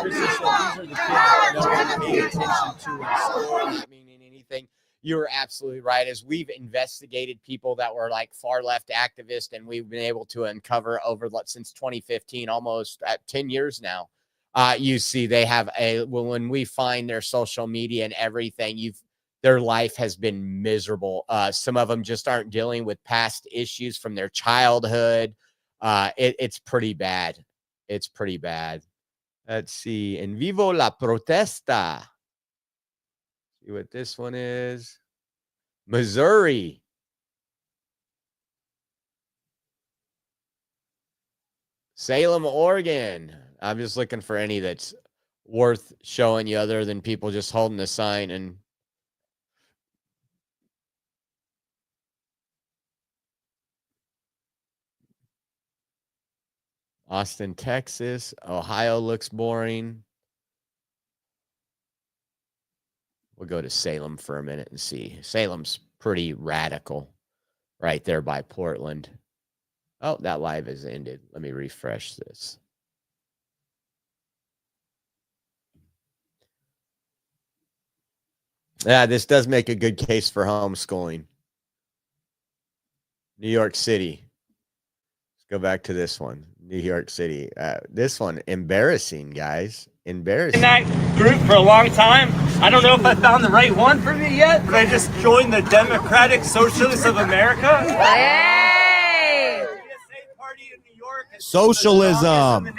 Chrissy said, these are the kids that no one paid attention to in school, not meaning anything. You're absolutely right. As we've investigated people that were like far left activists, and we've been able to uncover over since 2015, almost at 10 years now, you see they have when we find their social media and everything, their life has been miserable. Some of them just aren't dealing with past issues from their childhood. It's pretty bad. It's pretty bad. Let's see. En vivo la protesta. See what this one is. Missouri. Salem, Oregon. I'm just looking for any that's worth showing you other than people just holding the sign. And Austin, Texas. Ohio looks boring. We'll go to Salem for a minute and see. Salem's pretty radical right there by Portland. Oh, that live has ended. Let me refresh this. Yeah, this does make a good case for homeschooling. New York City. Let's go back to this one. New York City. This one, embarrassing, guys. Embarrassing. In that group for a long time. I don't know if I found the right one for me yet, but I just joined the Democratic Socialists of America. Hey! Socialism.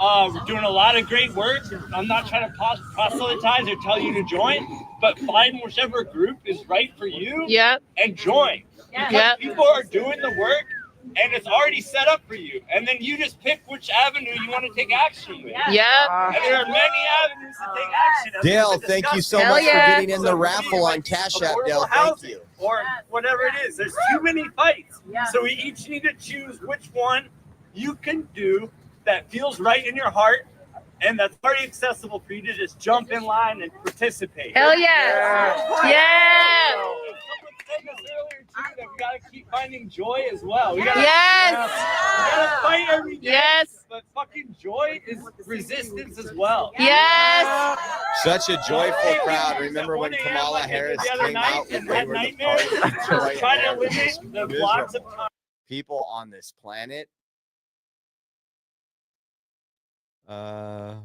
We're doing a lot of great work. I'm not trying to proselytize or tell you to join, but find whichever group is right for you and join. Because people are doing the work and it's already set up for you. And then you just pick which avenue you want to take action with. And there are many avenues to take action. Dale, thank you so much for getting in the raffle on Cash App, Dale. Thank you. Or whatever it is. There's too many fights. So we each need to choose which one you can do that feels right in your heart and that's very accessible for you to just jump in line and participate. Hell yeah. Yeah. Someone said this earlier too, that we gotta keep finding joy as well. We gotta, we gotta fight every day. But fucking joy is resistance as well. Such a joyful crowd. Remember when Kamala Harris came out and they were the party of joy? Trying to eliminate the blocks of people on this planet.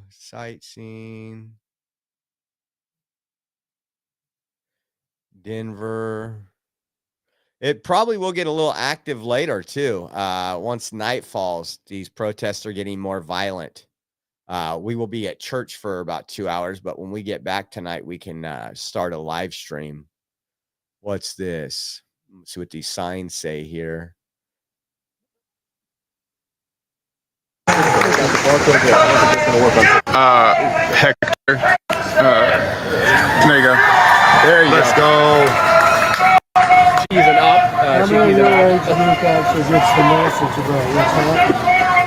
Sightseeing. Denver. It probably will get a little active later too. Once night falls, these protests are getting more violent. We will be at church for about 2 hours, but when we get back tonight, we can start a live stream. What's this? Let's see what these signs say here. Hector. There you go. There you Let's go. She's an up. She's an communication gets the message about what's happening.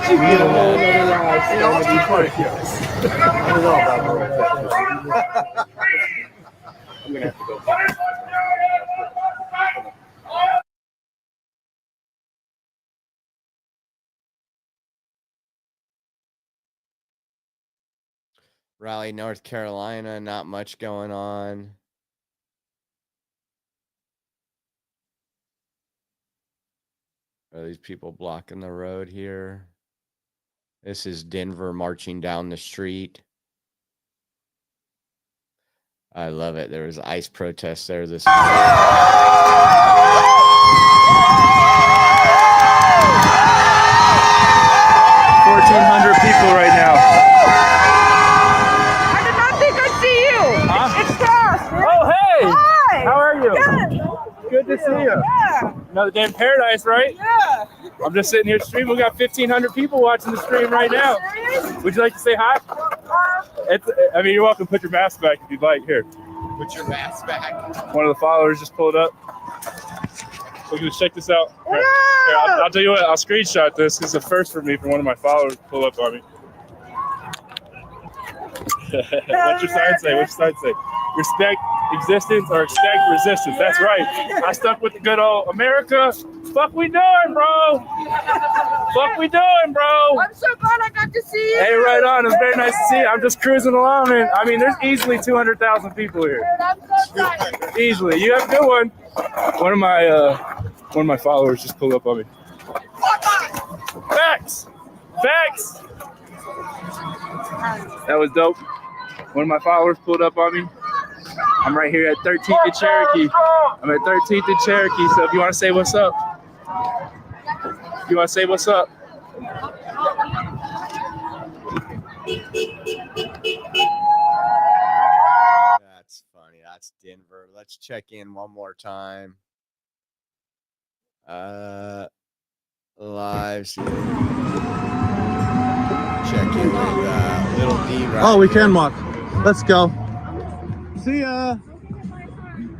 We don't know I'm gonna have to go. Raleigh, North Carolina, not much going on. Are these people blocking the road here? This is Denver marching down the street. I love it. There was ICE protests there this morning. 1,400 people right now. I did not think I'd see you. It's Cass. Oh, hey. Hi. How are you? Good. Good to see you. Yeah. Another day in paradise, right? Yeah. I'm just sitting here streaming. We got 1,500 people watching the stream right now. Would you like to say hi? I mean, you're welcome to put your mask back if you'd like. Here. Put your mask back. One of the followers just pulled up. Look, let's check this out. Here, I'll tell you what, I'll screenshot this. This is a first for me for one of my followers to pull up on me. What's your sign say? What's your sign say? Respect existence or expect resistance. That's right. I stuck with the good old America. Fuck we doing, bro? Fuck we doing, bro? I'm so glad I got to see you. Hey, right on. It's very nice to see you. I'm just cruising along, and I mean, there's easily 200,000 people here. I'm so excited. Easily. You have a good one. One of my followers just pulled up on me. Facts. Facts. That was dope. One of my followers pulled up on me. I'm right here at 13th and Cherokee. I'm at 13th and Cherokee. So if you want to say what's up, you want to say what's up. That's funny. That's Denver. Let's check in one more time. Live. Check in with Little D. Right Oh, we here. can walk. Let's go. See ya.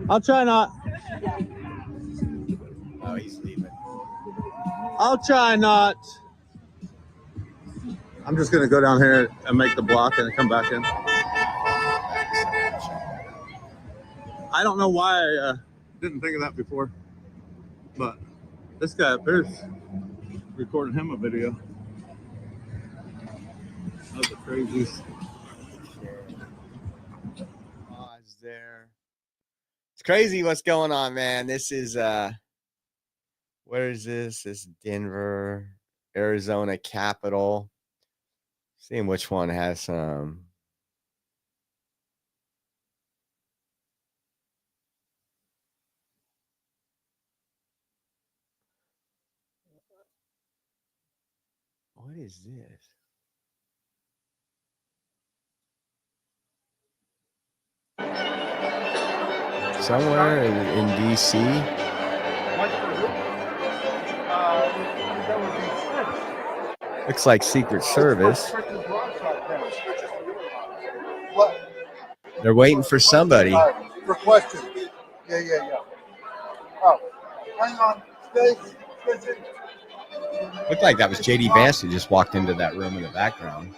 I'll try not. Oh, he's leaving. I'll try not. I'm just gonna go down here and make the block and come back in. I don't know why I didn't think of that before, but this guy up here's recording him a video. That's the craziest. Pause there. It's crazy what's going on, man. This is where is this? This is Denver, Arizona capital. Seeing which one has some. What is this? somewhere in DC. Looks like Secret Service. They're waiting for somebody. For questions. Yeah. Oh, hang on. Stay. Looked like that was J.D. Vance who just walked into that room in the background.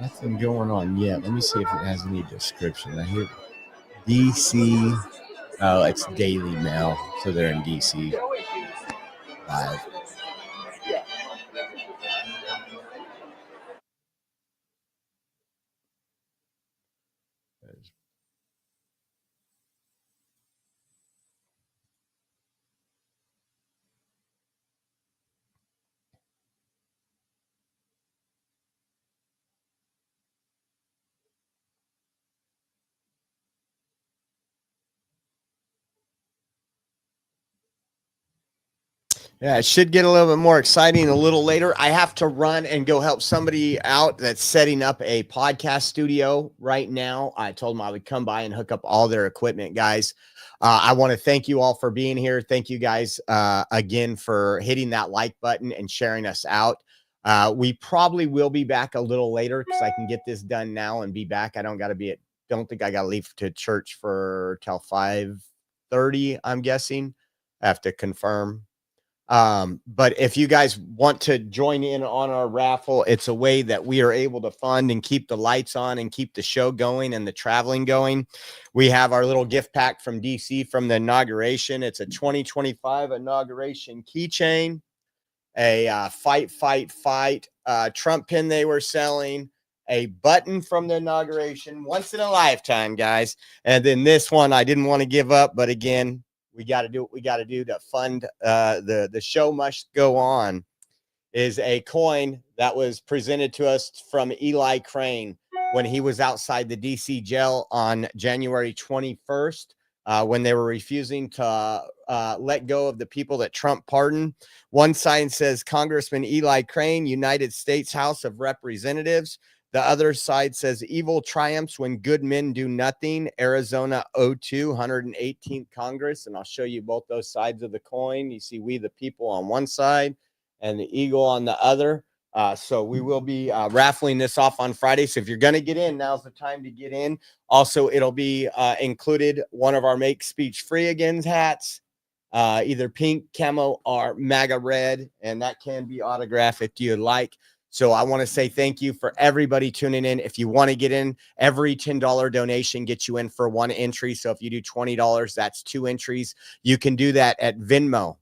Nothing going on yet. Let me see if it has any description. I hear DC. Oh, it's Daily Mail, so they're in DC live. Yeah, it should get a little bit more exciting a little later. I have to run and go help somebody out that's setting up a podcast studio right now. I told them I would come by and hook up all their equipment, guys. I want to thank you all for being here. Thank you guys again for hitting that like button and sharing us out. We probably will be back a little later because I can get this done now and be back. I don't think I got to leave to church till 5:30, I'm guessing. I have to confirm. But if you guys want to join in on our raffle, it's a way that we are able to fund and keep the lights on and keep the show going and the traveling going. We have our little gift pack from DC from the inauguration. It's a 2025 inauguration keychain, a fight Trump pin they were selling, a button from the inauguration, once in a lifetime, guys. And then this one I didn't want to give up, but again, we got to do what we got to do to fund the show must go on, is a coin that was presented to us from Eli Crane when he was outside the DC jail on January 21st, when they were refusing to let go of the people that Trump pardoned. One sign says Congressman Eli Crane, United States House of Representatives. The other side says evil triumphs when good men do nothing. Arizona 02, 118th Congress. And I'll show you both those sides of the coin. You see we the people on one side and the eagle on the other. So we will be raffling this off on Friday. So if you're going to get in, now's the time to get in. Also, it'll be included one of our Make Speech Free Again's hats, either pink, camo, or MAGA red. And that can be autographed if you'd like. So I want to say thank you for everybody tuning in. If you want to get in, every $10 donation gets you in for one entry. So if you do $20, that's 2 entries. You can do that at Venmo,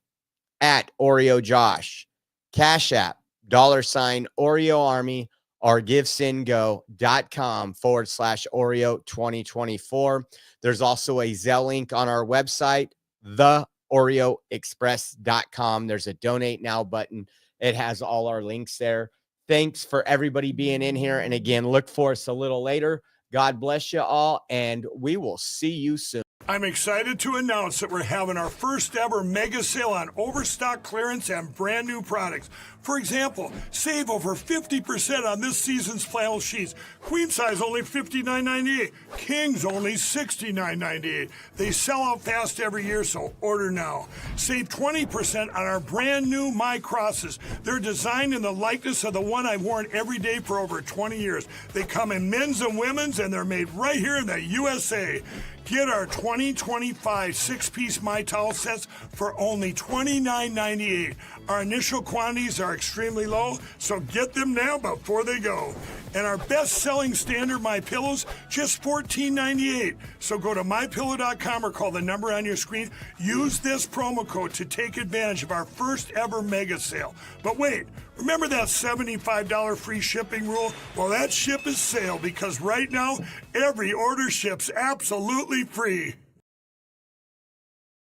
at Oreo Josh, Cash App, $ Oreo Army, or givesendgo.com/Oreo 2024. There's also a Zelle link on our website, theoreoexpress.com. There's a donate now button. It has all our links there. Thanks for everybody being in here. And again, look for us a little later. God bless you all, and we will see you soon. I'm excited to announce that we're having our first ever mega sale on overstock clearance and brand new products. For example, save over 50% on this season's flannel sheets. Queen size only $59.98. Kings only $69.98. They sell out fast every year, so order now. Save 20% on our brand new My Crosses. They're designed in the likeness of the one I've worn every day for over 20 years. They come in men's and women's, and they're made right here in the USA. Get our 2025 6-piece My Towel sets for only $29.98. Our initial quantities are extremely low, so get them now before they go. And our best-selling standard My Pillows, just $14.98. So go to mypillow.com or call the number on your screen. Use this promo code to take advantage of our first ever mega sale. But wait, remember that $75 free shipping rule? Well, that ship is sailed because right now, every order ships absolutely free.